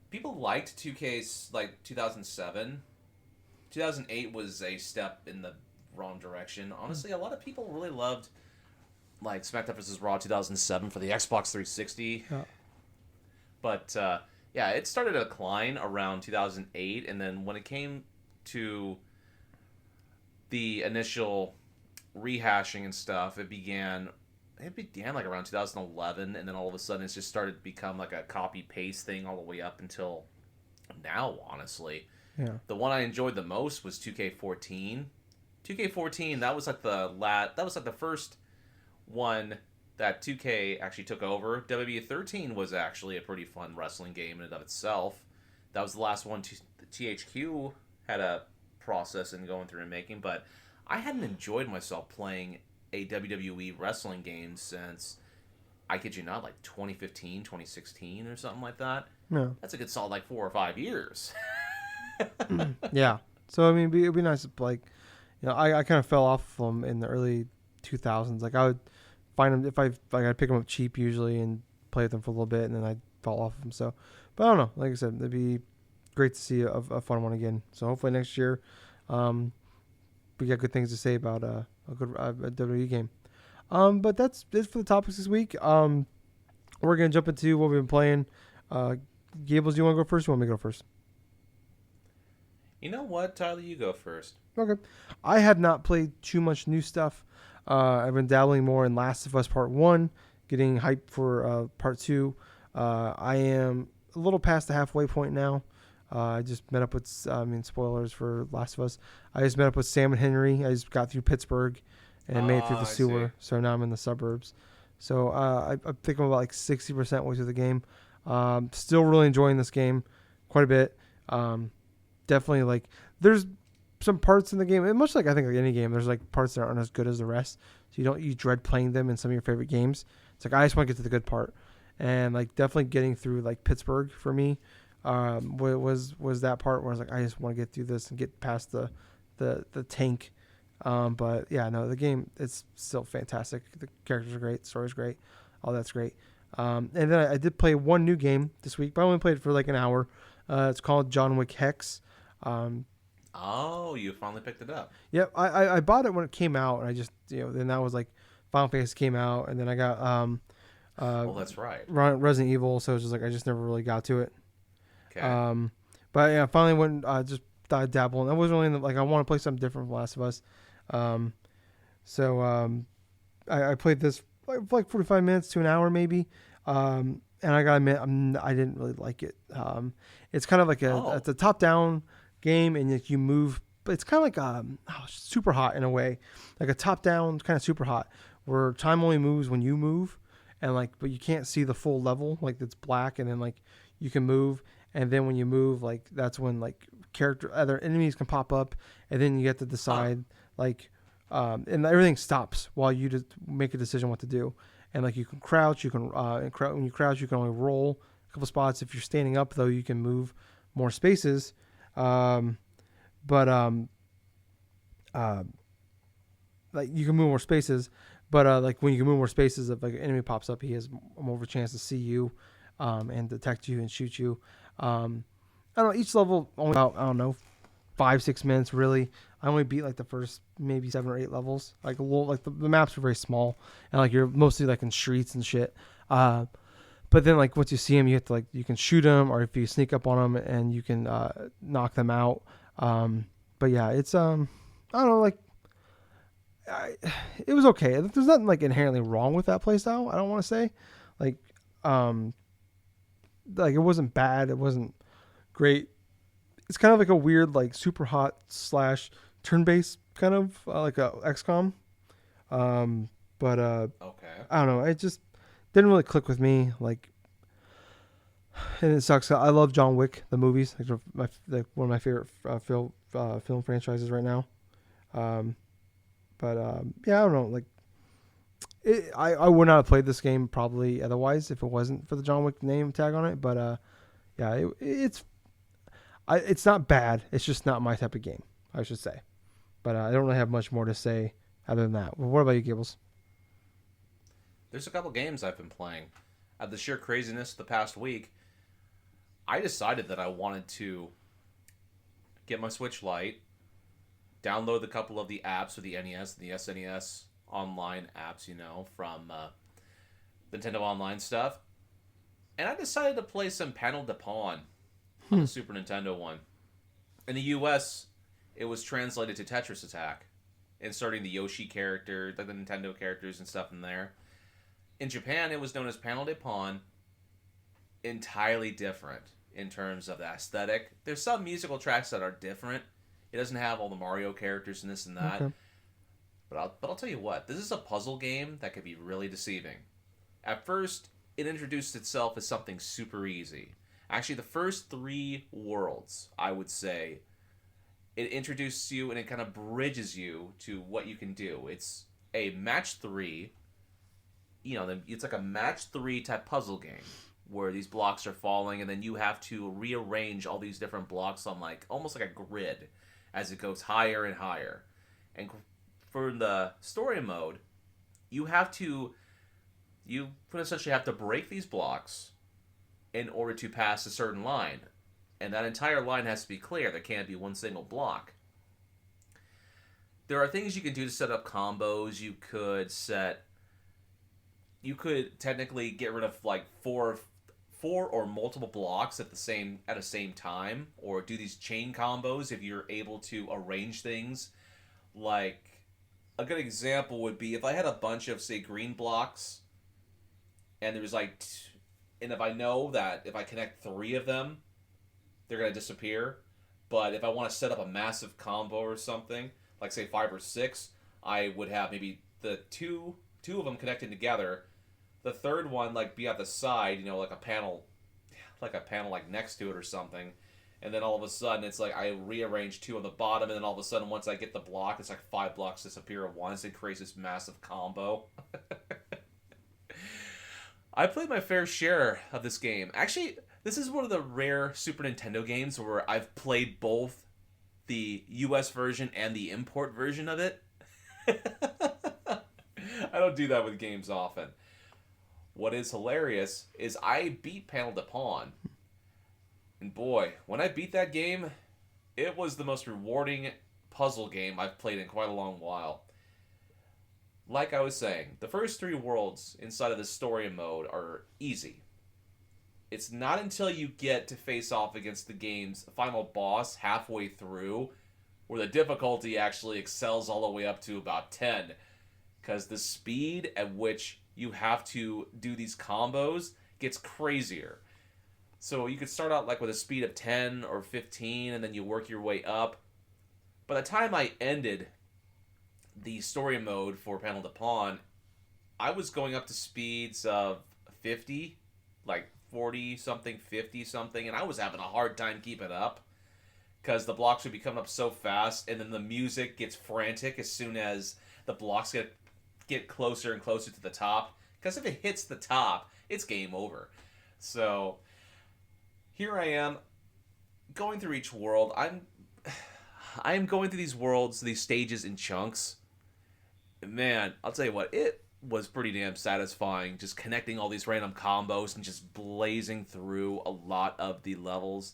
people liked 2K's, 2007. 2008 was a step in the wrong direction. Honestly, a lot of people really loved, SmackDown vs. Raw 2007 for the Xbox 360. Yeah. But, it started to decline around 2008, and then when it came to the initial rehashing and stuff, it began around 2011, and then all of a sudden it's just started to become like a copy-paste thing all the way up until now, honestly. Yeah. The one I enjoyed the most was 2K14. 2K14, that was the first one that 2K actually took over. WWE 13 was actually a pretty fun wrestling game in and of itself. That was the last one THQ had a process in going through and making, but I hadn't enjoyed myself playing a WWE wrestling game since, I kid you not, 2015, 2016 or something like that. No. That's a good solid 4 or 5 years. Yeah. So, I mean, it'd be nice to, I kind of fell off of them in the early 2000s. I would find them I'd pick them up cheap usually and play with them for a little bit, and then I'd fall off of them. So, but I don't know. Like I said, it'd be great to see a fun one again. So hopefully next year, we got good things to say about a good WWE game. But that's it for the topics this week. We're gonna jump into what we've been playing. Gables, do you want to go first? Or you want me to go first? You know what, Tyler? You go first. Okay. I have not played too much new stuff. I've been dabbling more in Last of Us Part 1, getting hyped for Part 2. I am a little past the halfway point now. I just met up with, spoilers for Last of Us. I just met up with Sam and Henry. I just got through Pittsburgh and made it through the sewer. So now I'm in the suburbs. So I think I'm about 60% way through the game. Still really enjoying this game quite a bit. Definitely there's some parts in the game, and much I think any game, there's parts that aren't as good as the rest. So you dread playing them in some of your favorite games. It's I just want to get to the good part, and definitely getting through Pittsburgh for me was that part where I was I just want to get through this and get past the tank. But yeah, no, the game, it's still fantastic. The characters are great, the story's great, all that's great. And then I did play one new game this week, but I only played it for an hour. It's called John Wick Hex. Oh, you finally picked it up. Yep, I bought it when it came out, and I just then that was Final Fantasy came out, and then I got well, that's right, Resident Evil, so it's just I just never really got to it. Okay. But yeah, I finally went just dabble, and I wasn't really I want to play something different from Last of Us. I played this for 45 minutes to an hour maybe, and I gotta admit I didn't really like it. It's kind of it's a top down game, and you move, but it's kind of super hot in a way, like a top down kind of super hot, where time only moves when you move, and like, but you can't see the full level, like it's black, and then like you can move, and then when you move, like that's when like other enemies can pop up, and then you get to decide like, and everything stops while you just make a decision what to do, and like you can crouch, when you crouch you can only roll a couple spots. If you're standing up though, you can move more spaces, like you can move more spaces, but like when you can move more spaces, if like an enemy pops up, he has more of a chance to see you, and detect you and shoot you. I don't know. Each level only about 5-6 minutes really. I only beat like the first maybe 7 or 8 levels. Like a little, like the maps are very small, and like you're mostly like in streets and shit. But then like once you see them, you have to like you can shoot them, or if you sneak up on them and you can knock them out. But yeah, it's I don't know, like it was okay. There's nothing like inherently wrong with that playstyle. I don't want to say like it wasn't bad. It wasn't great. It's kind of like a weird like super hot / turn-based kind of like a XCOM. But Okay. I don't know. It just didn't really click with me. Like, and it sucks. I love John Wick, the movies. Like one of my favorite film franchises right now. But yeah, I don't know. Like, I would not have played this game probably otherwise if it wasn't for the John Wick name tag on it. But yeah, it's not bad. It's just not my type of game, I should say. But I don't really have much more to say other than that. Well, what about you, Gables? There's a couple games I've been playing. At the sheer craziness of the past week, I decided that I wanted to get my Switch Lite, download a couple of the apps for the NES and the SNES online apps, from Nintendo Online stuff. And I decided to play some Panel de Pawn on the Super Nintendo one. In the US, it was translated to Tetris Attack, inserting the Yoshi character, like the Nintendo characters and stuff in there. In Japan, it was known as Panel de Pawn. Entirely different in terms of the aesthetic. There's some musical tracks that are different. It doesn't have all the Mario characters and this and that. Okay. But I'll tell you what, this is a puzzle game that could be really deceiving. At first, it introduced itself as something super easy. Actually, the first 3 worlds, I would say, it introduces you and it kind of bridges you to what you can do. It's a match 3. It's like a match 3 type puzzle game where these blocks are falling and then you have to rearrange all these different blocks on like almost like a grid as it goes higher and higher. And for the story mode, you essentially have to break these blocks in order to pass a certain line. And that entire line has to be clear. There can't be one single block. There are things you can do to set up combos. You could technically get rid of like four or multiple blocks at the same time, or do these chain combos if you're able to arrange things. Like a good example would be if I had a bunch of say green blocks, and there's like, and if I know that if I connect 3 of them, they're gonna disappear. But if I want to set up a massive combo or something, like say 5 or 6, I would have maybe the two of them connected together. The third one like be at the side, like a panel like next to it or something. And then all of a sudden it's like I rearrange 2 on the bottom, and then all of a sudden once I get the block, it's like 5 blocks disappear at once. It creates this massive combo. I played my fair share of this game. Actually, this is one of the rare Super Nintendo games where I've played both the US version and the import version of it. I don't do that with games often. What is hilarious is I beat Panel de Pawn. And boy, when I beat that game, it was the most rewarding puzzle game I've played in quite a long while. Like I was saying, the first 3 worlds inside of the story mode are easy. It's not until you get to face off against the game's final boss halfway through where the difficulty actually excels all the way up to about 10. Because the speed at which you have to do these combos gets crazier. So you could start out like with a speed of 10 or 15, and then you work your way up. By the time I ended the story mode for Panel de Pawn, I was going up to speeds of 50, like 40 something, 50 something, and I was having a hard time keeping up because the blocks would be coming up so fast, and then the music gets frantic as soon as the blocks get closer and closer to the top. Because if it hits the top, it's game over. So here I am going through each world. I'm going through these worlds, these stages in chunks. Man, I'll tell you what, it was pretty damn satisfying just connecting all these random combos and just blazing through a lot of the levels.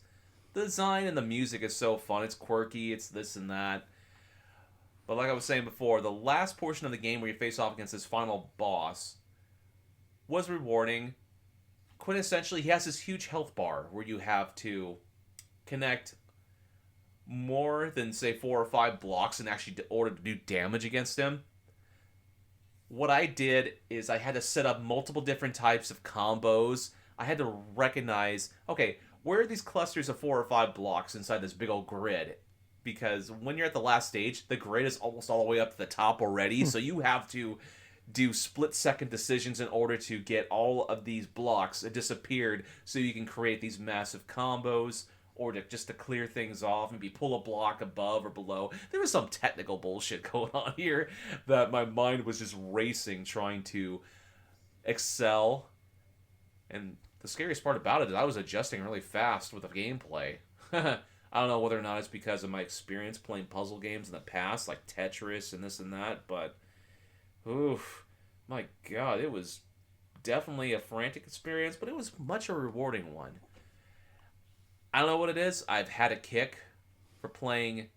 The design and the music is so fun. It's quirky, it's this and that. But like I was saying before, the last portion of the game where you face off against this final boss was rewarding. Quintessentially, he has this huge health bar where you have to connect more than, say, 4 or 5 blocks in actually order to do damage against him. What I did is I had to set up multiple different types of combos. I had to recognize, okay, where are these clusters of 4 or 5 blocks inside this big old grid? Because when you're at the last stage, the grid is almost all the way up to the top already, so you have to do split-second decisions in order to get all of these blocks disappeared so you can create these massive combos, or just to clear things off, maybe pull a block above or below. There was some technical bullshit going on here that my mind was just racing, trying to excel. And the scariest part about it is I was adjusting really fast with the gameplay. I don't know whether or not it's because of my experience playing puzzle games in the past, like Tetris and this and that, but oof, my God, it was definitely a frantic experience, but it was much a rewarding one. I don't know what it is. I've had a kick for playing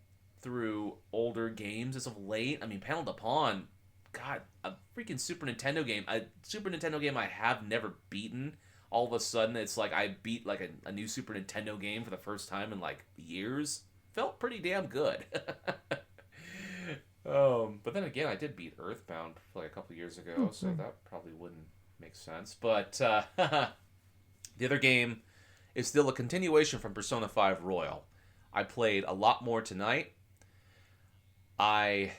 through older games as of late. I mean, Panel Upon, God, a freaking Super Nintendo game. A Super Nintendo game I have never beaten. All of a sudden, it's like I beat like a new Super Nintendo game for the first time in like years. Felt pretty damn good. But then again, I did beat Earthbound like a couple years ago, so that probably wouldn't make sense. But the other game is still a continuation from Persona 5 Royale. I played a lot more tonight. I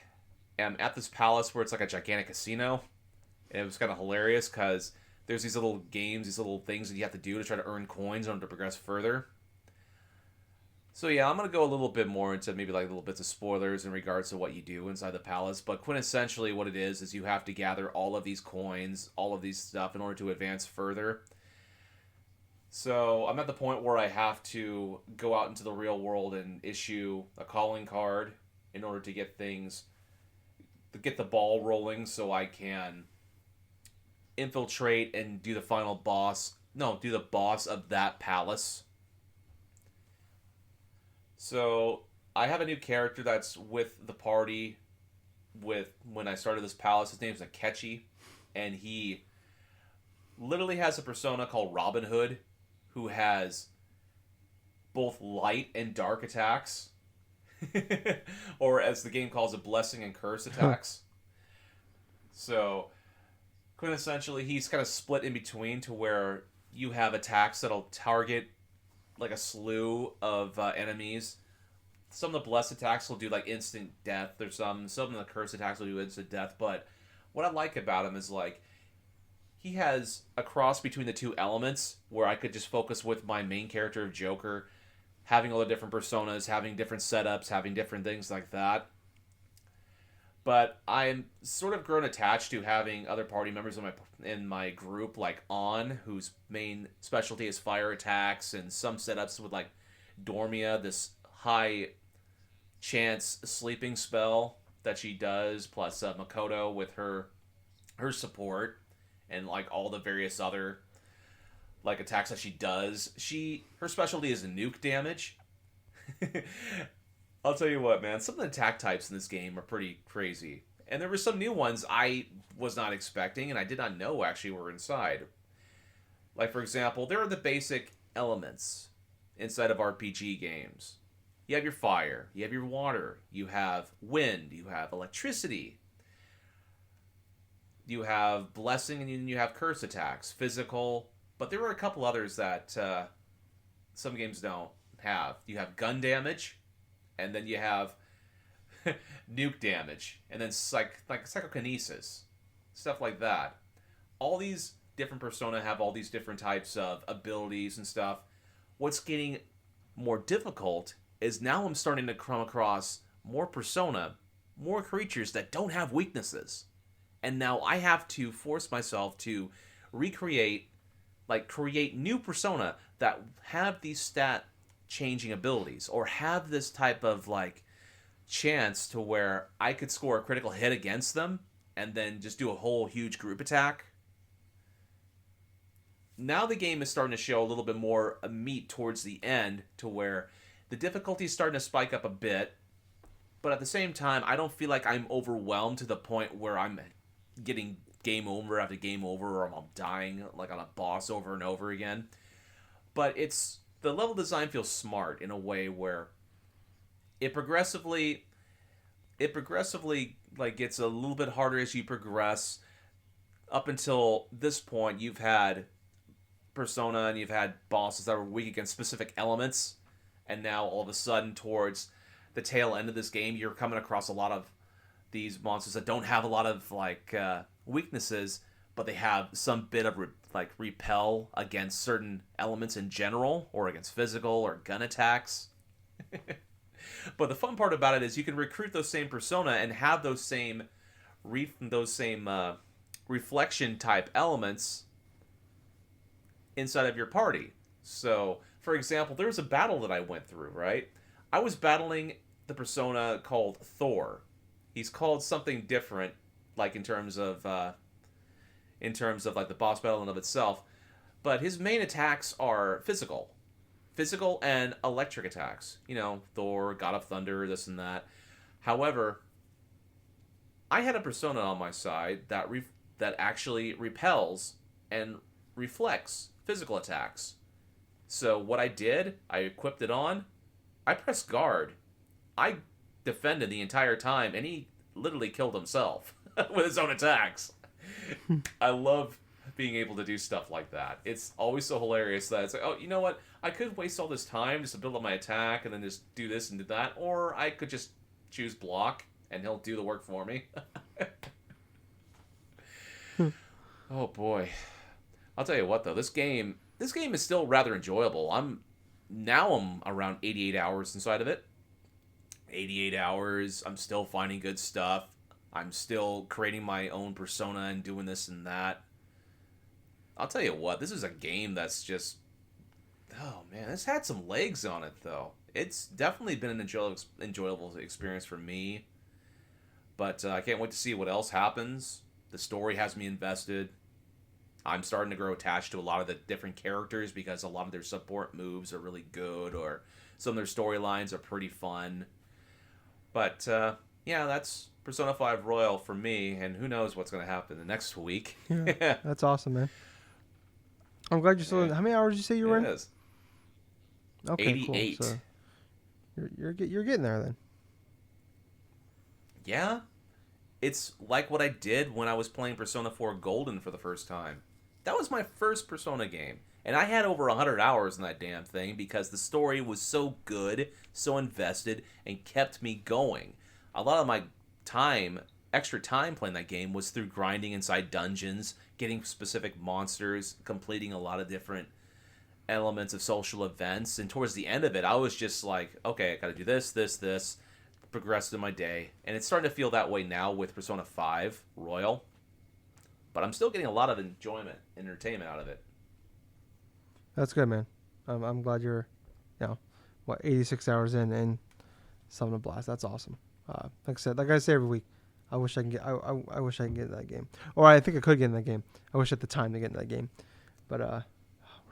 am at this palace where it's like a gigantic casino. And it was kind of hilarious because there's these little games, these little things that you have to do to try to earn coins in order to progress further. So yeah, I'm going to go a little bit more into maybe like little bits of spoilers in regards to what you do inside the palace. But quintessentially what it is you have to gather all of these coins, all of these stuff in order to advance further. So I'm at the point where I have to go out into the real world and issue a calling card in order to get the ball rolling so I can infiltrate and do the boss of that palace. So I have a new character that's with the party when I started this palace. His name's Akechi, and he literally has a persona called Robin Hood, who has both light and dark attacks, or as the game calls it, blessing and curse attacks. So, quintessentially, he's kind of split in between to where you have attacks that'll target like a slew of enemies. Some of the blessed attacks will do like instant death, or some of the curse attacks will do instant death. But what I like about him is like, he has a cross between the two elements where I could just focus with my main character of Joker, having all the different personas, having different setups, having different things like that. But I'm sort of grown attached to having other party members in my group, like On, whose main specialty is fire attacks, and some setups with like Dormia, this high chance sleeping spell that she does, plus Makoto with her support. And like all the various other like attacks that she does. Her specialty is nuke damage. I'll tell you what, man, some of the attack types in this game are pretty crazy. And there were some new ones I was not expecting and I did not know actually were inside. Like, for example, there are the basic elements inside of RPG games. You have your fire, you have your water, you have wind, you have electricity. You have blessing, and then you have curse attacks, physical. But there were a couple others that some games don't have. You have gun damage, and then you have nuke damage, and then psychokinesis. stuff like that. All these different persona have all these different types of abilities and stuff. What's getting more difficult is now I'm starting to come across more persona, more creatures that don't have weaknesses. And now I have to force myself to create new persona that have these stat changing abilities or have this type of chance to where I could score a critical hit against them and then just do a whole huge group attack. Now the game is starting to show a little bit more meat towards the end to where the difficulty is starting to spike up a bit, but at the same time, I don't feel like I'm overwhelmed to the point where I'm getting game over after game over or I'm dying like on a boss over and over again. But the level design feels smart in a way where it progressively gets a little bit harder as you progress. Up until this point, you've had persona and you've had bosses that were weak against specific elements, and now all of a sudden towards the tail end of this game, you're coming across a lot of these monsters that don't have a lot of weaknesses, but they have some bit of repel against certain elements in general, or against physical or gun attacks. But the fun part about it is you can recruit those same persona and have those same reflection type elements inside of your party. So, for example, there was a battle that I went through, right? I was battling the persona called Thor. He's called something different, in terms of the boss battle in of itself, but his main attacks are physical and electric attacks. Thor, God of Thunder, this and that. However, I had a persona on my side that actually repels and reflects physical attacks. So what I did, I equipped it on, I pressed guard, I defended the entire time, and he literally killed himself with his own attacks. I love being able to do stuff like that. It's always so hilarious that it's like, oh, you know what? I could waste all this time just to build up my attack and then just do this and do that, or I could just choose block and he'll do the work for me. Oh boy. I'll tell you what though, this game is still rather enjoyable. I'm around 88 hours inside of it. 88 hours, I'm still finding good stuff. I'm still creating my own persona and doing this and that. I'll tell you what, this is a game that's just... Oh, man, it's had some legs on it, though. It's definitely been an enjoyable experience for me. But I can't wait to see what else happens. The story has me invested. I'm starting to grow attached to a lot of the different characters because a lot of their support moves are really good, or some of their storylines are pretty fun. But, yeah, that's Persona 5 Royale for me, and who knows what's going to happen the next week. Yeah, that's awesome, man. I'm glad you're still in. How many hours did you say you were in? It is. Okay, 88. Cool. So you're getting there then. Yeah. It's like what I did when I was playing Persona 4 Golden for the first time. That was my first Persona game. And I had over 100 hours in that damn thing because the story was so good, so invested, and kept me going. A lot of my extra time playing that game was through grinding inside dungeons, getting specific monsters, completing a lot of different elements of social events. And towards the end of it, I was just like, okay, I gotta do this, progress through my day. And it's starting to feel that way now with Persona 5 Royal. But I'm still getting a lot of entertainment out of it. That's good, man. I'm glad you're, 86 hours in and something to blast. That's awesome. Like I say every week, I wish I can get. I wish I can get in that game, or I think I could get in that game. I wish I had the time to get in that game, but we're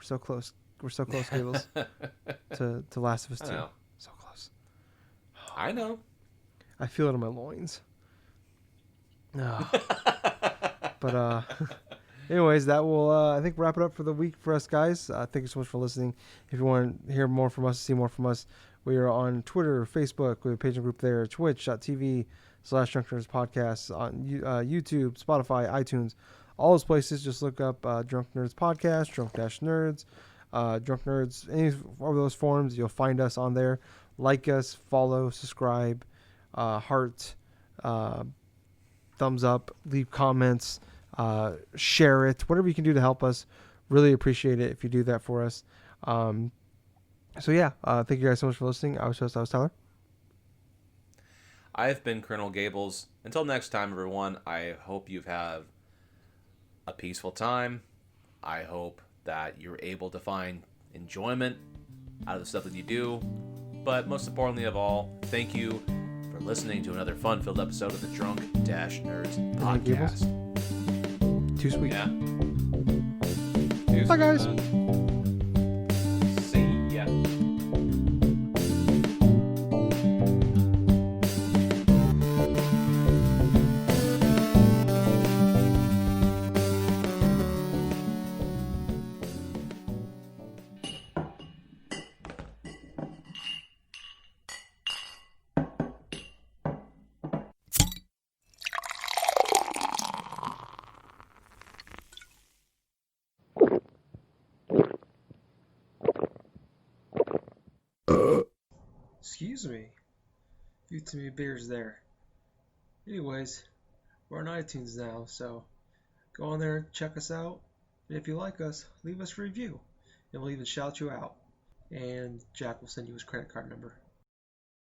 so close. We're so close, Gables, to Last of Us 2. So close. I know. I feel it in my loins. No. But anyways, that will I think wrap it up for the week for us guys. Thank you so much for listening. If you want to hear more from us, see more from us, we are on Twitter, Facebook. We have a page and group there. Twitch.tv/Drunk Nerds Podcast, on YouTube, Spotify, iTunes, all those places. Just look up Drunk Nerds Podcast, Drunk-Nerds, Drunk Nerds, any of those forums. You'll find us on there. Like us, follow, subscribe, heart, thumbs up, leave comments. share it, whatever you can do to help us. Really appreciate it if you do that for us. So yeah, thank you guys so much for listening. I was Tyler. I've been Colonel Gables. Until next time, everyone, I hope you have a peaceful time. I hope that you're able to find enjoyment out of the stuff that you do. But most importantly of all, thank you for listening to another fun-filled episode of the Drunk Nerds podcast. Too sweet. Yeah. Bye, guys. See ya. Excuse me. You too many beers there. Anyways, we're on iTunes now, so go on there, check us out, and if you like us, leave us a review, and we'll even shout you out. And Jack will send you his credit card number.